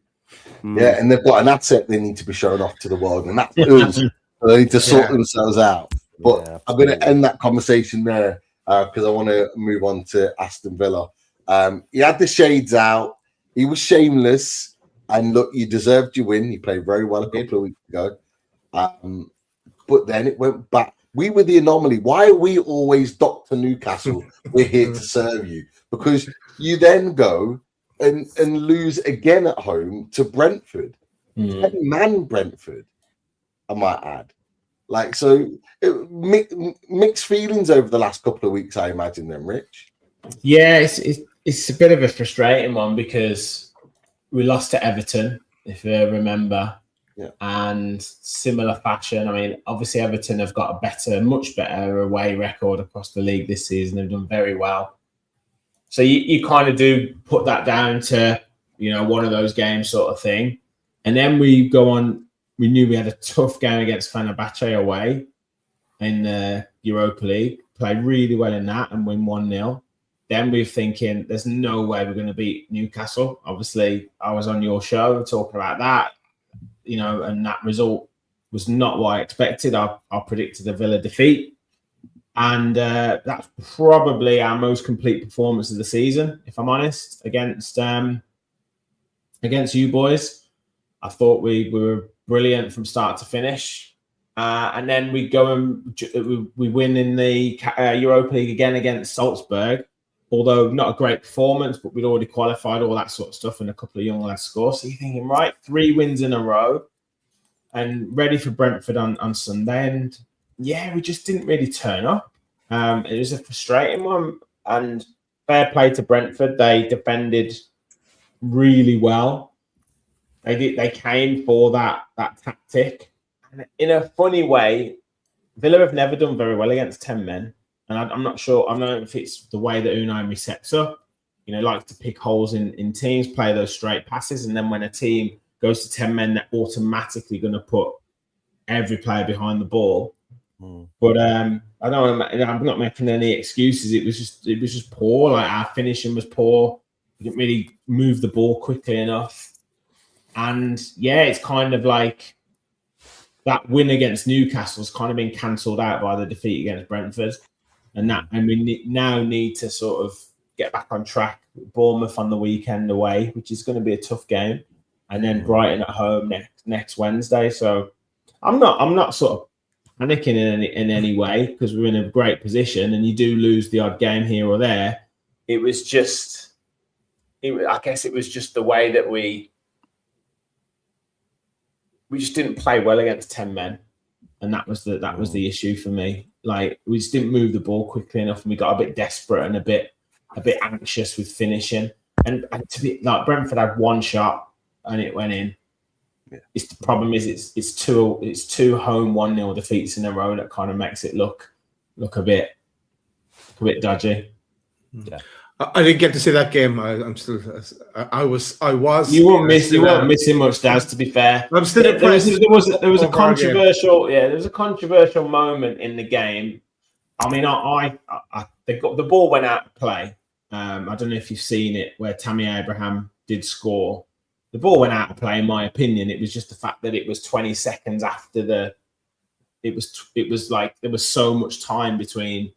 Yeah, and they've got an asset they need to be showing off to the world, and that's us. They need to sort themselves out. But I'm going to end that conversation there because I want to move on to Aston Villa. He had the shades out. He was shameless. And look, you deserved your win. You played very well a couple of weeks ago. But then it went back. We were the anomaly. Why are we always Dr. Newcastle? We're here to serve you. Because you then go and lose again at home to Brentford. 10-man Brentford, I might add. Mixed feelings over the last couple of weeks, I imagine then, Rich. Yeah, it's a bit of a frustrating one because we lost to Everton, if you remember. Yeah. And similar fashion. I mean, obviously Everton have got a much better away record across the league this season. They've done very well. So you kind of do put that down to, one of those games sort of thing. And then we go on, we knew we had a tough game against Fenerbahce away in the Europa League. Played really well in that and win 1-0. Then we're thinking, there's no way we're going to beat Newcastle. Obviously, I was on your show talking about that, and that result was not what I expected. I predicted a Villa defeat. And that's probably our most complete performance of the season, if I'm honest, against you boys. I thought we were brilliant from start to finish. And then we go and we win in the Europa League again against Salzburg. Although not a great performance, but we'd already qualified, all that sort of stuff, and a couple of young lads score. So you're thinking, right, 3 wins in a row and ready for Brentford on Sunday. And we just didn't really turn up. It was a frustrating one. And fair play to Brentford. They defended really well. They came for that tactic. And in a funny way, Villa have never done very well against 10 men. And I'm not sure. I don't know if it's the way that Unai Emery sets up. Likes to pick holes in teams, play those straight passes, and then when a team goes to 10 men, they're automatically going to put every player behind the ball. But I'm not making any excuses. It was just poor. Like our finishing was poor. We didn't really move the ball quickly enough. And it's kind of like that win against Newcastle's kind of been cancelled out by the defeat against Brentford. And we now need to sort of get back on track. Bournemouth on the weekend away, which is going to be a tough game, and then Brighton at home next Wednesday. So I'm not sort of panicking in any way, because we're in a great position, and you do lose the odd game here or there. It was just, I guess it was just the way that we just didn't play well against 10 men, and that was the issue for me. Like, we just didn't move the ball quickly enough, and we got a bit desperate and a bit anxious with finishing. And to be like, Brentford had one shot and it went in. Yeah. The problem is it's two home 1-0 defeats in a row that kind of makes it look a bit dodgy. Yeah. I didn't get to see that game. I was. You weren't missing much, Daz. To be fair, I'm still impressed. There was a controversial. Yeah, there was a controversial moment in the game. I mean, the ball went out of play. I don't know if you've seen it, where Tammy Abraham did score. The ball went out of play, in my opinion. It was just the fact that it was 20 seconds after it was like there was so much time between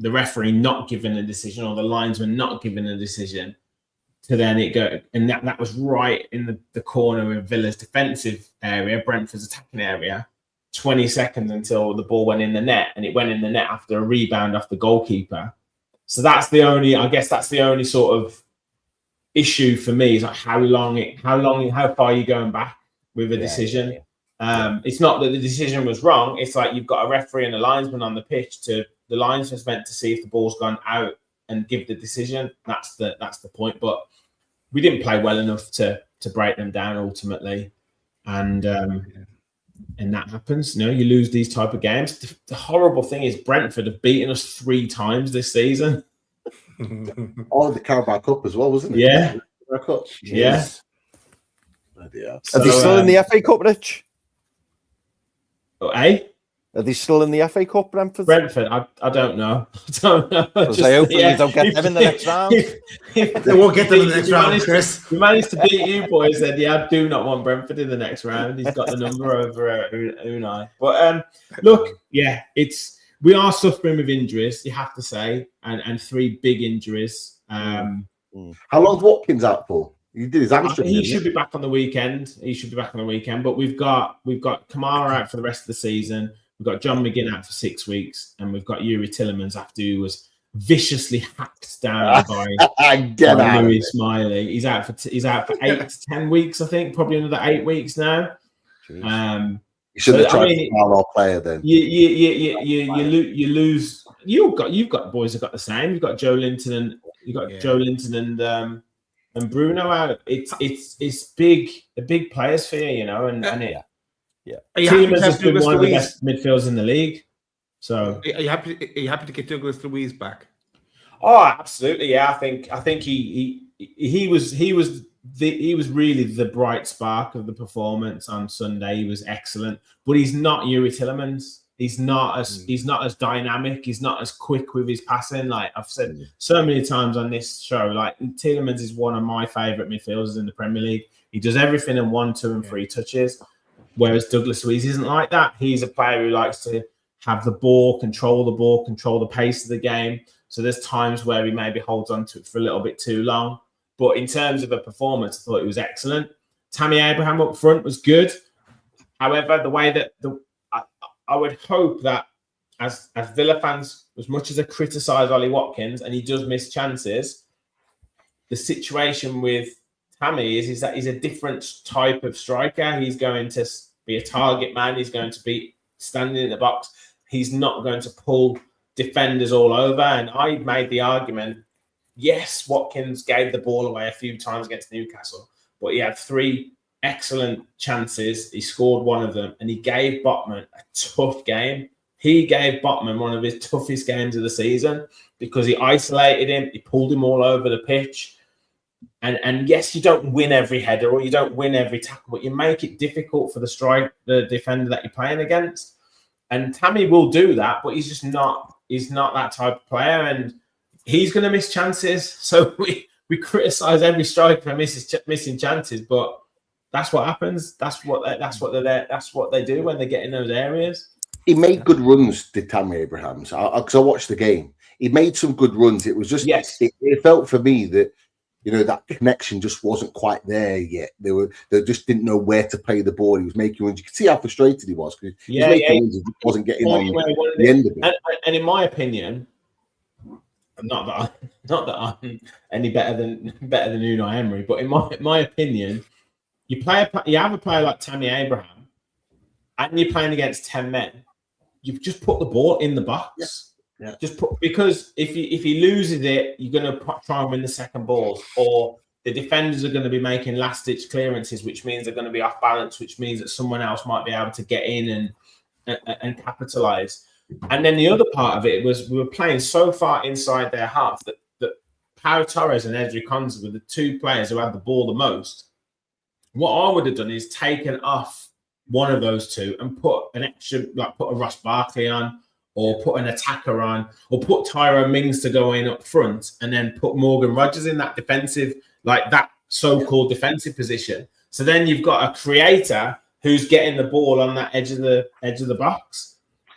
the referee not giving a decision or the linesman not giving a decision to then it go, and that was right in the corner of Villa's defensive area, Brentford's attacking area. 20 seconds until the ball went in the net, and it went in the net after a rebound off the goalkeeper. So that's the only sort of issue for me, is like how far are you going back with a decision? Yeah. It's not that the decision was wrong. It's like you've got a referee and a linesman on the pitch. The linesman's meant to see if the ball's gone out and give the decision. That's the point. But we didn't play well enough to break them down ultimately, and that happens. You know, you lose these type of games. The horrible thing is Brentford have beaten us 3 times this season. Oh, the Carabao Cup as well, wasn't it? Yeah. Yes. Yeah. Are they still in the FA Cup, Rich? Eh? Are they still in the FA Cup, Brentford? I don't know. I don't know. I hope you don't get them in the next round. They won't get them in the next round, Chris. We managed to beat you boys, then I do not want Brentford in the next round. He's got the number over Unai. But look, yeah, we are suffering with injuries, you have to say, and 3 big injuries. How long's Watkins out for? He did his hamstring. He should be back on the weekend. But we've got Kamara out for the rest of the season. We've got John McGinn out for 6 weeks, and we've got Yuri Tillemans after he was viciously hacked down by Louis Smiley. He's out for 8 to 10 weeks, I think, probably another 8 weeks now. You should have tried to foul our player then. You lose. You've got boys who've got the same. You've got Joe Linton and Bruno out. It's big players for you, you know, and Tillemans has been one of the best midfielders in the league. So are you happy to get Douglas Luiz back? Oh, absolutely, yeah. I think he was really the bright spark of the performance on Sunday. He was excellent, but he's not Yuri Tillemans. He's not as dynamic. He's not as quick with his passing. Like I've said so many times on this show, like Tillemans is one of my favourite midfielders in the Premier League. He does everything in 1, 2, and 3 touches, whereas Douglas Luiz isn't like that. He's a player who likes to have the ball, control the pace of the game. So there's times where he maybe holds on to it for a little bit too long. But in terms of a performance, I thought it was excellent. Tammy Abraham up front was good. However, the way that I would hope that as Villa fans, as much as I criticise Ollie Watkins and he does miss chances, the situation with Tammy is that he's a different type of striker. He's going to be a target man. He's going to be standing in the box. He's not going to pull defenders all over. And I made the argument, yes, Watkins gave the ball away a few times against Newcastle, but he had 3 excellent chances. He scored one of them, and he gave Botman a tough game. He gave Botman one of his toughest games of the season because he isolated him. He pulled him all over the pitch. And yes, you don't win every header or you don't win every tackle, but you make it difficult for the defender that you're playing against. And Tammy will do that, but he's not that type of player, and he's going to miss chances. So we criticise every striker for missing chances, but that's what happens. That's what they do when they get in those areas. He made good runs, did Tammy Abraham. Because I watched the game. he made some good runs. It was just, it felt for me that, you know, that connection just wasn't quite there yet. They just didn't know where to play the ball. He was making runs. You could see how frustrated he was because he was making runs and wasn't getting on the end of it. And in my opinion, not that I'm any better than Unai Emery, but in my opinion, you have a player like Tammy Abraham, and you're playing against 10 men. You've just put the ball in the box. Yeah. Because if he loses it, you're going to try and win the second balls, or the defenders are going to be making last-ditch clearances, which means they're going to be off balance, which means that someone else might be able to get in and capitalize. And then the other part of it was we were playing so far inside their half that Pau Torres and Ezri Konsa were the two players who had the ball the most. What I would have done is taken off one of those two and put an extra, like put a Ross Barkley on, or put an attacker on, or put Tyrone Mings to go in up front, and then put Morgan Rogers in that defensive, like that so-called defensive position. So then you've got a creator who's getting the ball on that edge of the box.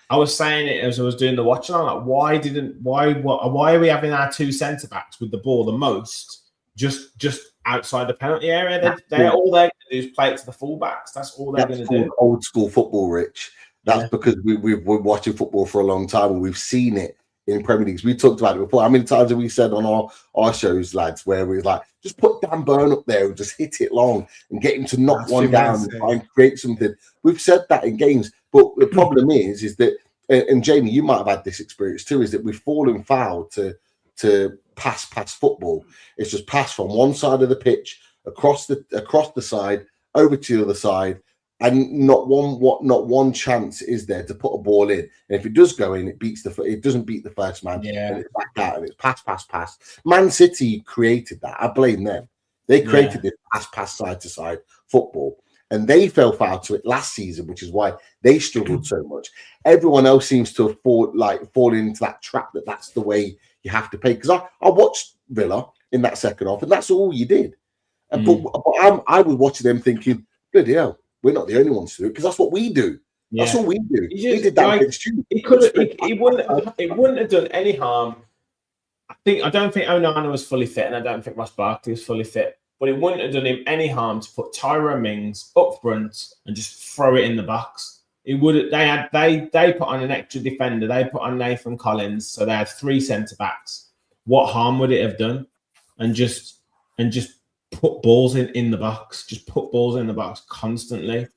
I was saying it as I was doing the watching. I'm like, why are we having our two centre backs with the ball the most just outside the penalty area? They're all they're going to do is play it to the fullbacks. That's all they're going to do. Old school football, Rich. That's because we've been watching football for a long time and we've seen it in Premier Leagues. We talked about it before. How many times have we said on our shows, lads, where we're like, just put Dan Burn up there and just hit it long and get him to knock one down and try and create something. We've said that in games. But the problem is that, and Jamie, you might have had this experience too, is that we've fallen foul to pass football. It's just pass from one side of the pitch across the side over to the other side. And not one chance is there to put a ball in. And if it does go in, it doesn't beat the first man. Yeah. And it's back out and it's pass. Man City created that. I blame them. They created this pass side to side football. And they fell foul to it last season, which is why they struggled so much. Everyone else seems to have fallen into that trap that's the way you have to play. Because I watched Villa in that second half, and that's all you did. But I was watching them thinking, bloody hell, we're not the only ones to do it, because that's what we do. Yeah. That's all we do. We did that against you. It wouldn't have done any harm. I don't think Onana was fully fit, and I don't think Ross Barkley was fully fit. But it wouldn't have done him any harm to put Tyrone Mings up front and just throw it in the box. It would. They put on an extra defender. They put on Nathan Collins, so they had three centre backs. What harm would it have done? And just put balls in the box. Just put balls in the box constantly,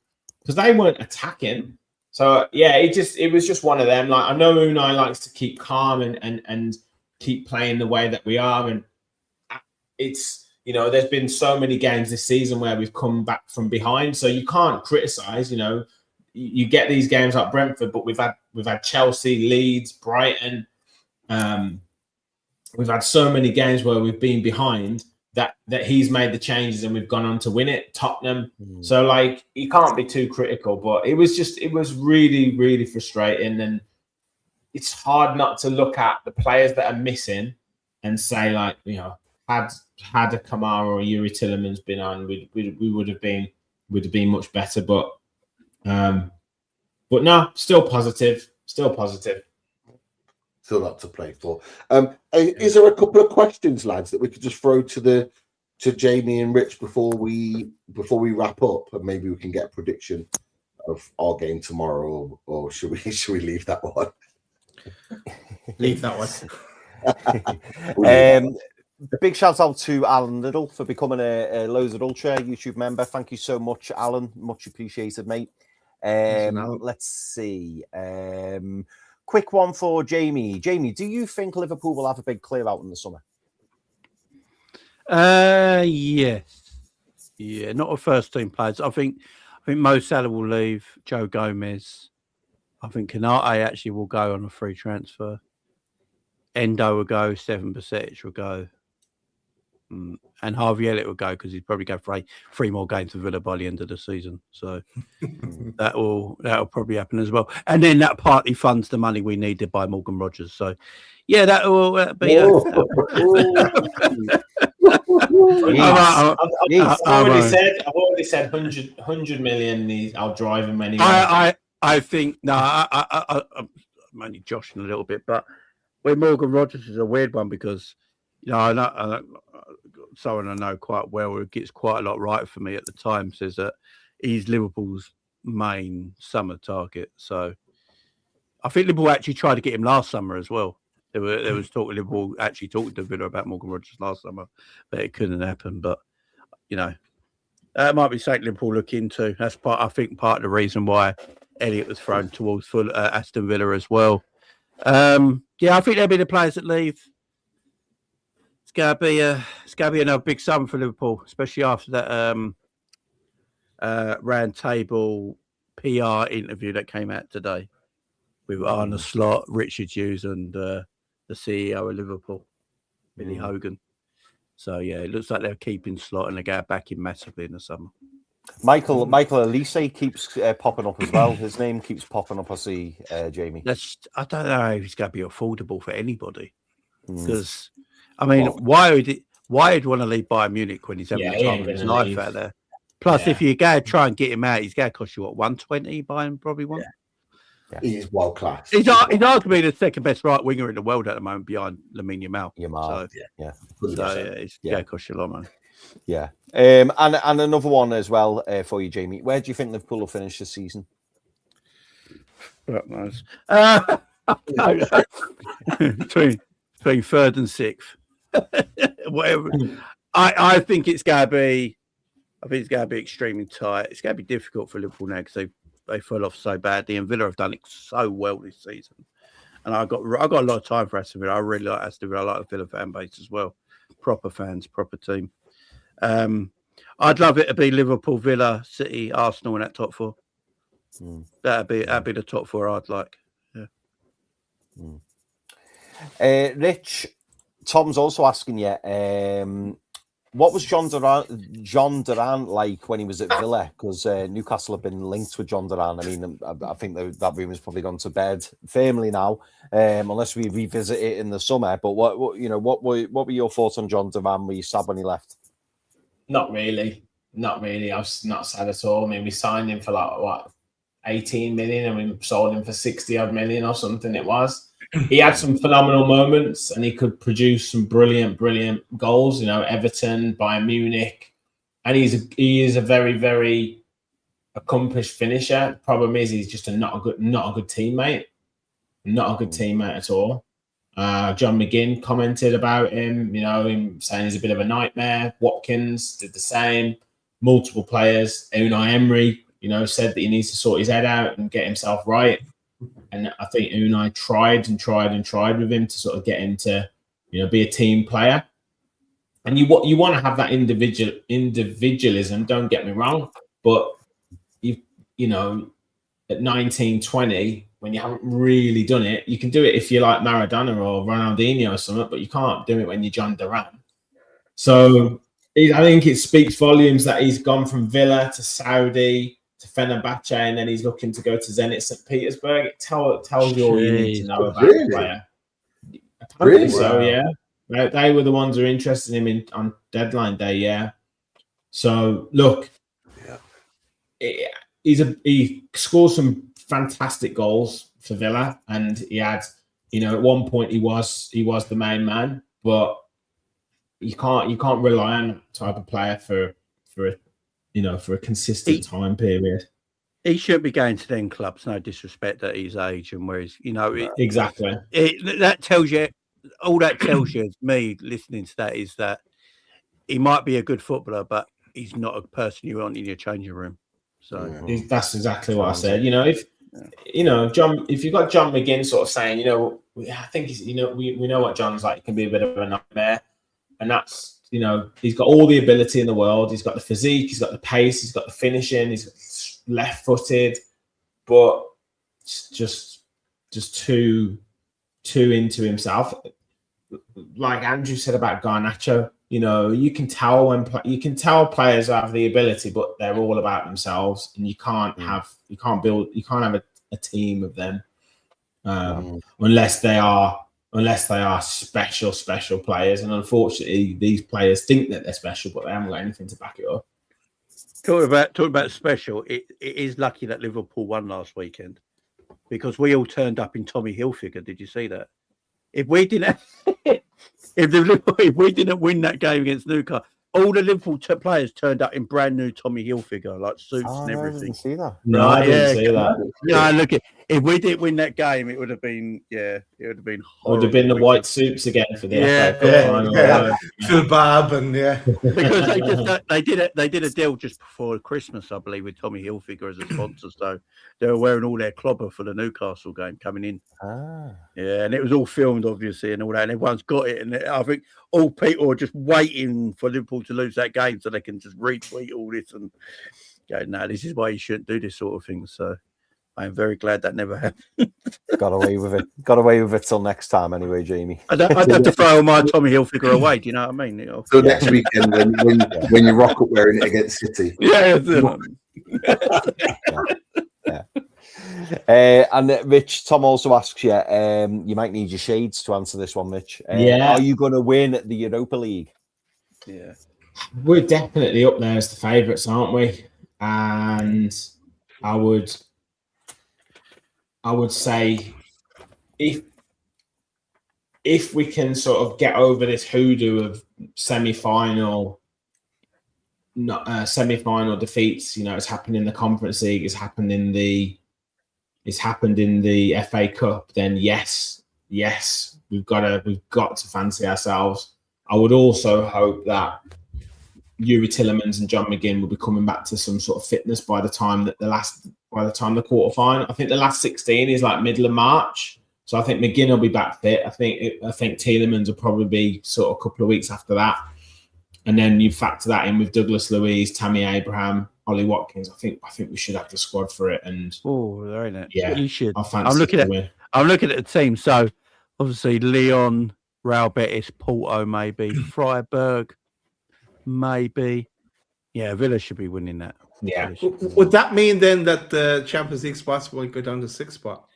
because they weren't attacking. So yeah, it was just one of them. Like, I know Unai likes to keep calm and keep playing the way that we are, and it's. You know, there's been so many games this season where we've come back from behind, so you can't criticise. You know, you get these games like Brentford, but we've had Chelsea, Leeds, Brighton. We've had so many games where we've been behind that he's made the changes and we've gone on to win it. Tottenham, so like you can't be too critical, but it was really, really frustrating, and it's hard not to look at the players that are missing and say, like, you know, had a Kamara or Yuri Tillemans been on, we would have been much better. But no, still positive. Still a lot to play for. Is there a couple of questions, lads, that we could just throw to Jamie and Rich before we wrap up, and maybe we can get a prediction of our game tomorrow, or should we leave that one? Leave that one. Big shout out to Alan Little for becoming a Loads of Ultra YouTube member. Thank you so much, Alan. Much appreciated, mate. Let's see. Quick one for Jamie. Jamie, do you think Liverpool will have a big clear out in the summer? Yes. Yeah, not a first team players. I think Mo Salah will leave. Joe Gomez. I think Kanate actually will go on a free transfer. Endo will go. 7% will go. And Harvey Elliott will go because he'd probably go for three more games for Villa by the end of the season. So that will probably happen as well. And then that partly funds the money we needed by Morgan Rogers. So yeah, that will be. I've already said 100 million. I'll drive him anyway. I think no. I'm only joshing a little bit, but Well, Morgan Rogers is a weird one because, I know someone I know quite well who gets quite a lot right for me at the time says that he's Liverpool's main summer target. So I think Liverpool actually tried to get him last summer as well. There was talk Liverpool actually talking to Villa about Morgan Rogers last summer, but it couldn't happen. But that might be something Liverpool look into. That's part of the reason why Elliott was thrown towards Aston Villa as well. I think there'll be the players that leave. It's gonna be another big summer for Liverpool, especially after that round table PR interview that came out today with Arne Slot, Richard Hughes, and the CEO of Liverpool, Billy Hogan. So it looks like they're keeping Slot and they're going back in massively in the summer. Michael Elise keeps popping up as well. His name keeps popping up. I see, Jamie. I don't know if it's going to be affordable for anybody because, why would he'd want to leave Bayern Munich when he's having the time of his life out there? Plus, if you go try and get him out, he's going to cost you what, 120? Bayern probably won't. Yeah. He's world class. He's arguably the second best right winger in the world at the moment behind Lamine Yamal. So, it's going to cost you a lot of money. Yeah. And another one as well for you, Jamie. Where do you think Liverpool will finish this season? Nice. between third and sixth. Whatever. I think it's going to be. I think it's going to be extremely tight. It's going to be difficult for Liverpool now because they fell off so badly, and Villa have done it so well this season. And I got a lot of time for Aston Villa. I really like Aston Villa. I like the Villa fan base as well. Proper fans, proper team. I'd love it to be Liverpool, Villa, City, Arsenal in that top four. That'd be the top four I'd like. Yeah. Rich, Tom's also asking you, what was John Duran like when he was at Villa? Because Newcastle have been linked with John Duran. I mean, I think that rumour's probably gone to bed firmly now, unless we revisit it in the summer. But what were your thoughts on John Duran? Were you sad when he left? Not really. I was not sad at all. I mean, we signed him for 18 million, and we sold him for 60 odd million or something. It was. He had some phenomenal moments, and he could produce some brilliant goals. Everton, Bayern Munich, and he is a very, very accomplished finisher. The problem is he's just not a good teammate. Not a good teammate at all. John McGinn commented about him. Him saying he's a bit of a nightmare. Watkins did the same. Multiple players. Unai Emery, said that he needs to sort his head out and get himself right. And I think Unai tried with him to sort of get him to, be a team player. And you want to have that individualism. Don't get me wrong, but at 19, 20, when you haven't really done it, you can do it if you're like Maradona or Ronaldinho or something, but you can't do it when you're John Duran. So I think it speaks volumes that he's gone from Villa to Saudi to Fenerbahce, and then he's looking to go to Zenit St. Petersburg. It tells you all you need to know about the player. Really? So, yeah. They were the ones who were interested in him on deadline day, yeah. So, look, he scored some fantastic goals for Villa, and he had, at one point he was the main man, but you can't rely on that type of player for a consistent time period. He shouldn't be going to them clubs, no disrespect at his age and where he's, exactly. That tells you, all that tells you, me listening to that, is that he might be a good footballer, but he's not a person you want in your changing room. So that's exactly what I said. If you've got John McGinn sort of saying, I think he's, we know what John's like. He can be a bit of a nightmare, and that's. He's got all the ability in the world. He's got the physique. He's got the pace. He's got the finishing. He's left-footed, but just too into himself. Like Andrew said about Garnacho, you can tell players have the ability, but they're all about themselves, and you can't have a team of them unless they are special players. And unfortunately, these players think that they're special, but they haven't got anything to back it up. Talking about special, it is lucky that Liverpool won last weekend, because we all turned up in Tommy Hilfiger. Did you see that? if we didn't, if we didn't win that game against Newcastle, all the Liverpool players turned up in brand new Tommy Hilfiger, like suits and I everything. didn't see that. No, I didn't see that. No, look, if we didn't win that game, it would have been, it would have been horrible. Would have been the white suits again for the Yeah, FA Cup final. Phil Babb and because they did a deal just before Christmas, I believe, with Tommy Hilfiger as a sponsor. So they were wearing all their clobber for the Newcastle game coming in. Yeah, and it was all filmed, obviously, and all that. And everyone's got it. And I think all people are just waiting for Liverpool to lose that game so they can just retweet all this and go, no, this is why you shouldn't do this sort of thing. So I am very glad that never happened. Got away with it. Got away with it till next time, anyway, Jamie. I'd have to throw my Tommy Hilfiger away. Do you know what I mean? So next weekend, when you rock up wearing it against City, and Rich, Tom also asks you, you might need your shades to answer this one, Rich. Are you going to win the Europa League? Yeah, we're definitely up there as the favourites, aren't we? And I would say if we can sort of get over this hoodoo of semi-final defeats, it's happened in the Conference League, it's happened in the FA Cup, then yes, we've got to fancy ourselves. I would also hope that Yuri Tillemans and John McGinn will be coming back to some sort of fitness by the time the quarter final. I think the last 16 is like middle of March, so I think McGinn will be back fit. I think Tillemans will probably be sort of a couple of weeks after that, and then you factor that in with Douglas Luiz, Tammy Abraham, Ollie Watkins. I think we should have the squad for it. And they're in it. Yeah, you should. I'm looking at the team. So obviously Leon, Real Betis, Porto, maybe Freiburg, maybe. Yeah, Villa should be winning that. Yeah. Would that mean then that the Champions League spots will go down to 6th spot?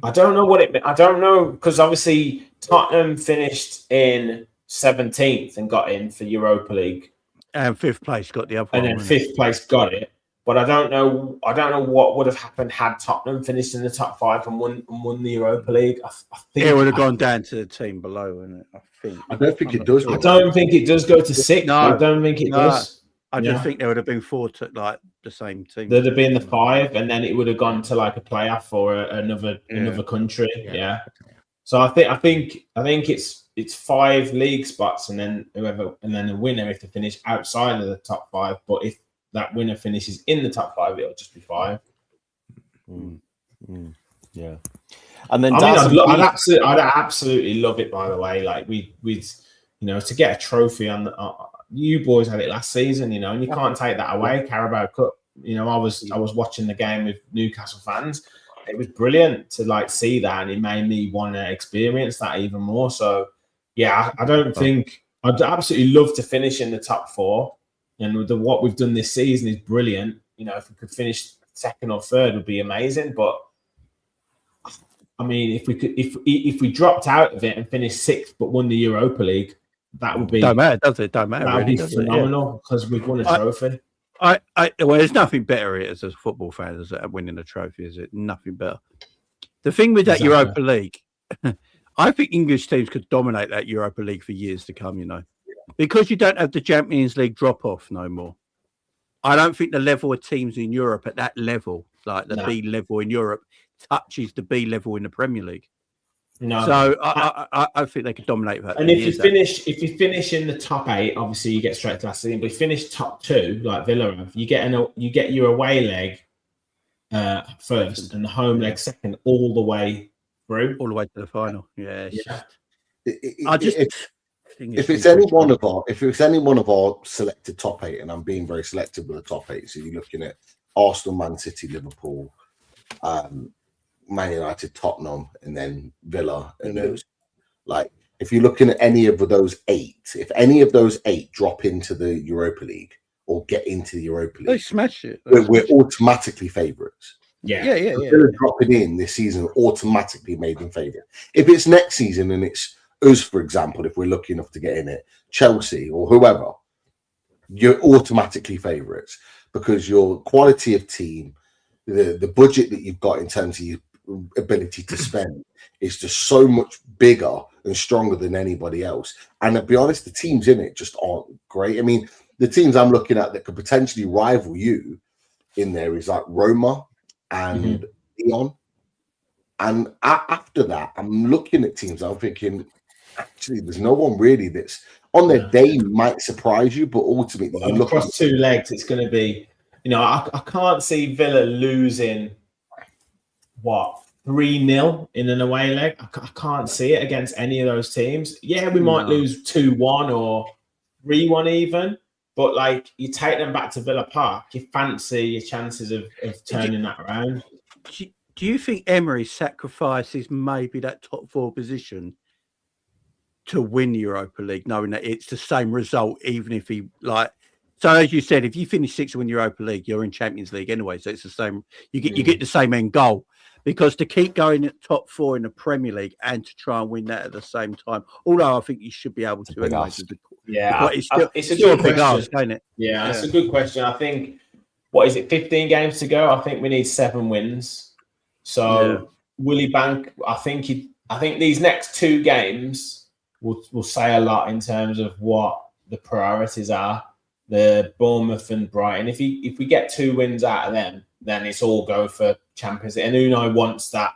I don't know I don't know, because obviously Tottenham finished in 17th and got in for Europa League. And 5th place got the other and one. And then 5th place got it. But I don't know what would have happened had Tottenham finished in the top 5 and won the Europa League. I think it would have gone down to the team below, wouldn't it? I don't think it does. I don't think it does go to 6th. No, I don't think it does. I just think there would have been 4 to like the same team. There'd have been the 5, and then it would have gone to like a playoff or another country. Yeah. So I think it's 5 league spots, and then the winner if they finish outside of the top 5. But if that winner finishes in the top 5, it'll just be 5. Yeah. And then I'd absolutely love it. By the way, like we'd to get a trophy on you boys had it last season, and you can't take that away. Carabao Cup, I was watching the game with Newcastle fans. It was brilliant to see that, and it made me want to experience that even more. So yeah, I'd absolutely love to finish in the top 4, and with what we've done this season is brilliant. If we could finish 2nd or 3rd would be amazing. But I mean, if we dropped out of it and finished 6th but won the Europa League, that would be don't matter, does it? Don't matter. That would be phenomenal because we've won a trophy. Well, there's nothing better as a football fan as winning a trophy, is it? Nothing better. The thing with that Europa League, I think English teams could dominate that Europa League for years to come. Because you don't have the Champions League drop off no more. I don't think the level of teams in Europe at that level, like the B level in Europe, touches the B level in the Premier League. No, so I think they could dominate that. And if you finish in the top 8, obviously you get straight to last season. But if you finish top 2, like Villa have, you get your away leg first and the home leg second, all the way through, all the way to the final. Yeah. If it's any one of our selected top 8, and I'm being very selective with the top 8, so you're looking at Arsenal, Man City, Liverpool, Man United, Tottenham, and then Villa, and those. If you're looking at any of those 8, if any of those 8 drop into the Europa League or get into the Europa League, they smash it. We're automatically favourites. Yeah. Dropping in this season automatically made them favourite. If it's next season and it's us, for example, if we're lucky enough to get in it, Chelsea or whoever, you're automatically favourites because your quality of team, the budget that you've got in terms of your ability to spend is just so much bigger and stronger than anybody else. And to be honest, the teams in it just aren't great. I mean, the teams I'm looking at that could potentially rival you in there is like Roma and Lyon. And after that, I'm looking at teams, I'm thinking, actually, there's no one really that's on their day might surprise you, but ultimately, across 2 legs, it's going to be, I can't see Villa losing, 3-0 in an away leg. I can't see it against any of those teams. Yeah, we might lose 2-1 or 3-1 even, but like you take them back to Villa Park, you fancy your chances of turning that around. Do you think Emery sacrifices maybe that top 4 position to win Europa League, knowing that it's the same result, even if he so as you said, if you finish 6th in Europa League, you're in Champions League anyway. So it's the same. You get the same end goal, because to keep going at top 4 in the Premier League and to try and win that at the same time, although I think you should be able to anyway. Yeah, it's still a big ask, ain't it? Yeah, it's a good question. I think 15 games to go? I think we need 7 wins. So will he bank? I think these next 2 games will say a lot in terms of what the priorities are. The Bournemouth and Brighton. If we get 2 wins out of them, then it's all go for Champions League. And Unai wants that.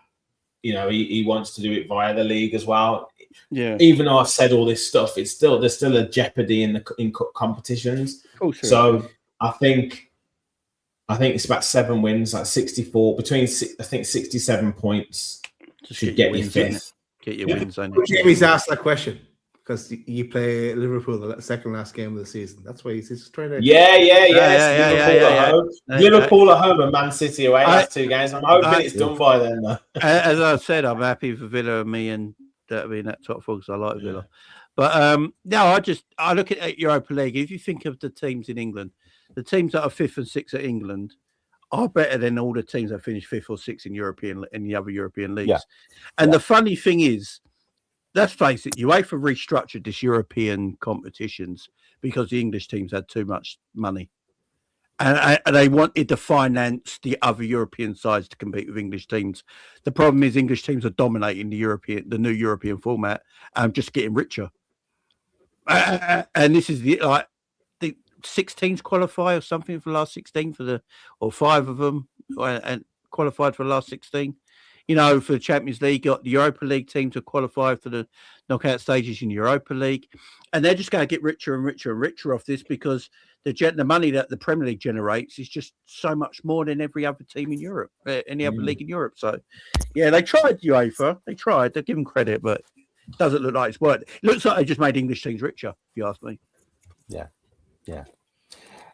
He wants to do it via the league as well. Yeah. Even though I've said all this stuff, there's still a jeopardy in competitions. So I think it's about 7 wins, like 64 between 67 points. Should get you 5th. Get your wins. Jamie's asked that question because you play Liverpool the second last game of the season. That's why he's just trying to. Liverpool at home and Man City away. Last 2 games. I'm hoping it's done by then. Though. As I said, I'm happy for Villa and me, and that'll be in that top 4 because I like Villa. But I look at Europa League. If you think of the teams in England, the teams that are 5th and 6th at England are better than all the teams that finish 5th or 6th in the other European leagues. Yeah. And the funny thing is, let's face it, UEFA restructured this European competitions because the English teams had too much money. And they wanted to finance the other European sides to compete with English teams. The problem is English teams are dominating the new European format and just getting richer. And this is the 16s qualify or something for the last 16 or 5 of them and qualified for the last 16. For the Champions League, got the Europa League team to qualify for the knockout stages in Europa League, and they're just going to get richer and richer and richer off this because the money that the Premier League generates is just so much more than every other team in Europe, any other league in Europe. So, yeah, they tried UEFA. They tried. They give them credit, but it doesn't look like it's worked. It looks like they just made English teams richer, if you ask me. Yeah.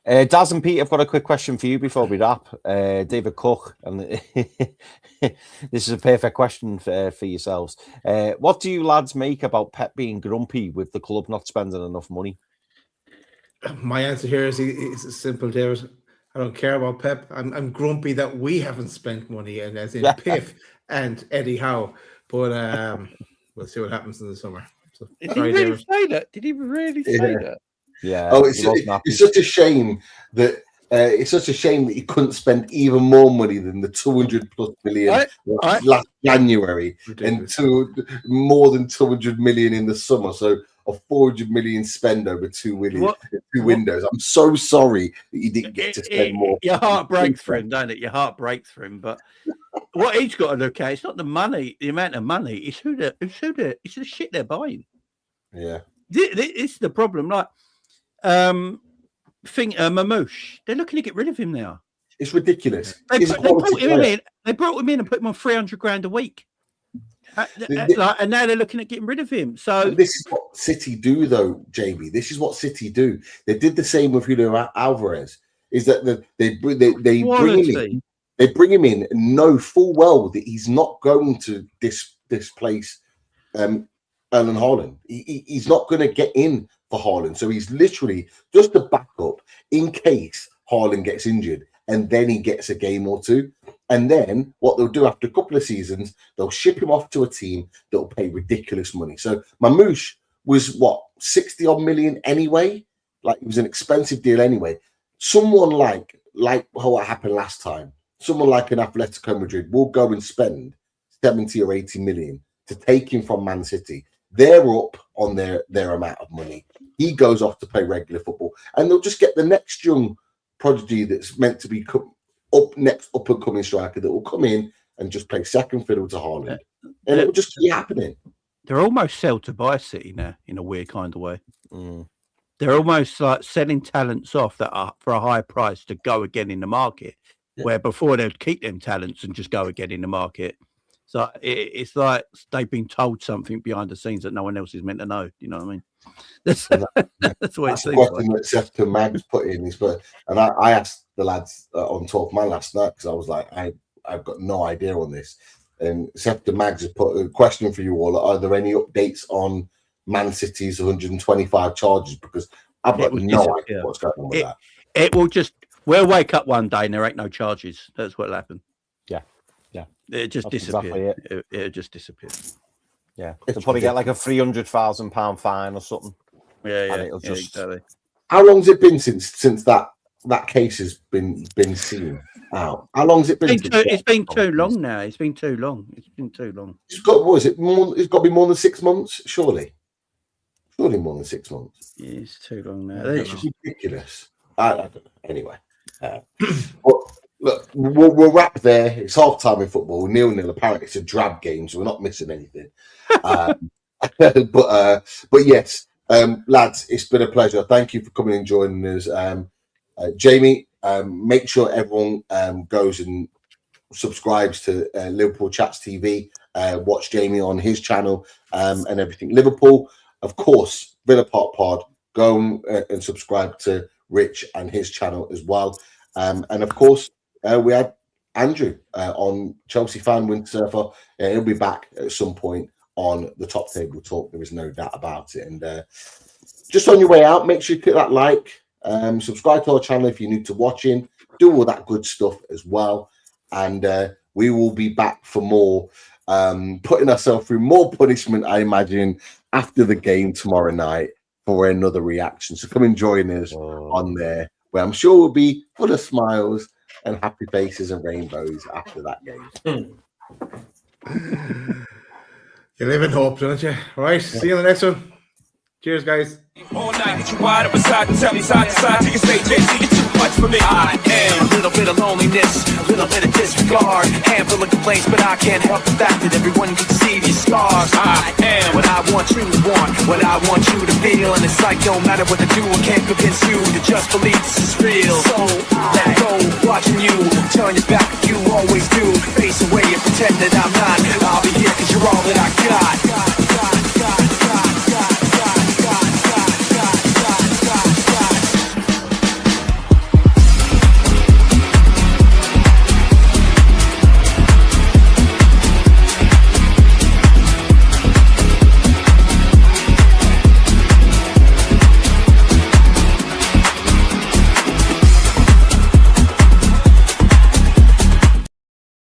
Daz and Pete, I've got a quick question for you before we wrap. David Cook, and this is a perfect question for yourselves. What do you lads make about Pep being grumpy with the club not spending enough money? My answer here is simple, David. I don't care about Pep. I'm grumpy that we haven't spent money, and as in Piff and Eddie Howe. But we'll see what happens in the summer. So, Did he really say that? Did he really say that? Yeah. Oh, it's such a shame that he couldn't spend even more money than the 200+ million last January. Ridiculous. And more than 200 million in the summer. So a 400 million spend over 2 windows. I'm so sorry that you didn't get to spend more. Your heart breaks for him, don't it? Your heart breaks for him. But what he's got to look at, it's not the money, the amount of money. It's it's the shit they're buying. Yeah, it's the problem. Like. Mamouche, they're looking to get rid of him now. It's ridiculous. They brought him in and put him on 300 grand a week. And now they're looking at getting rid of him. So this is what City do, though, Jamie. This is what City do. They did the same with Julio Alvarez. Is that they bring him in and know full well that he's not going to displace Erling Haaland. He's not going to get in for Haaland. So he's literally just a backup in case Haaland gets injured, and then he gets a game or 2. And then what they'll do after a couple of seasons, they'll ship him off to a team that'll pay ridiculous money. So Mamouche was 60-odd million anyway. Like, it was an expensive deal anyway. Someone like what happened last time, someone like an Atletico Madrid will go and spend 70 or 80 million to take him from Man City. They're up on their amount of money. He goes off to play regular football, and they'll just get the next young prodigy that's meant to be up and coming striker that will come in and just play second fiddle to Haaland, and it will just keep happening. They're almost sell to buy City now in a weird kind of way. Mm. They're almost like selling talents off that are for a high price to go again in the market, where before they'd keep them talents and just go again in the market. So it's like they've been told something behind the scenes that no one else is meant to know. You know what I mean? That's what it seems the like. question that Seth Mags put in. And I asked the lads on 12th Man last night because I was like, I've got no idea on this. And Seth Mags has put a question for you all. Are there any updates on Man City's 125 charges? Because I've got no idea what's going on with that. It will just, we'll wake up one day and there ain't no charges. That's what'll happen. Yeah. It just disappear. Exactly it just disappear. Yeah. They'll probably get like a £300,000 fine or something. Yeah. And it'll just... exactly. How long's it been since that case has been seen out? How long's it been? It's been too long now. It's been too long. It's got, what is it? It's got to be more than 6 months, surely. Surely more than 6 months. Yeah, it's too long now. It's just ridiculous. I don't know. Anyway, but look, we'll wrap there. It's half time in football. 0-0. Apparently, it's a drab game, so we're not missing anything. But yes, lads, it's been a pleasure. Thank you for coming and joining us, Jamie. Make sure everyone goes and subscribes to Liverpool Chats TV. Watch Jamie on his channel and everything. Liverpool, of course, Villa Park Pod. Go and subscribe to Rich and his channel as well. And of course, we had Andrew on Chelsea Fan Windsurfer. He'll be back at some point on the Top Table Talk. There is no doubt about it. And just on your way out, make sure you click that like, subscribe to our channel if you're new to watching, do all that good stuff as well. And we will be back for more, putting ourselves through more punishment, I imagine, after the game tomorrow night for another reaction. So come and join us on there, where I'm sure we'll be full of smiles and happy faces and rainbows after that game. You live in hope, don't you? All right, see you in the next one. Cheers, guys. All night, get you wide up beside and tell me side to side till you say, JC, you're too much for me. I am a little bit of loneliness, a little bit of disregard, handful of complaints, but I can't help the fact that everyone can see these scars. I am what I want you to want, what I want you to feel, and it's like no matter what I do, I can't convince you to just believe this is real. So let go, watching you, turn your back, you always do, face away and pretend that I'm not. I'll be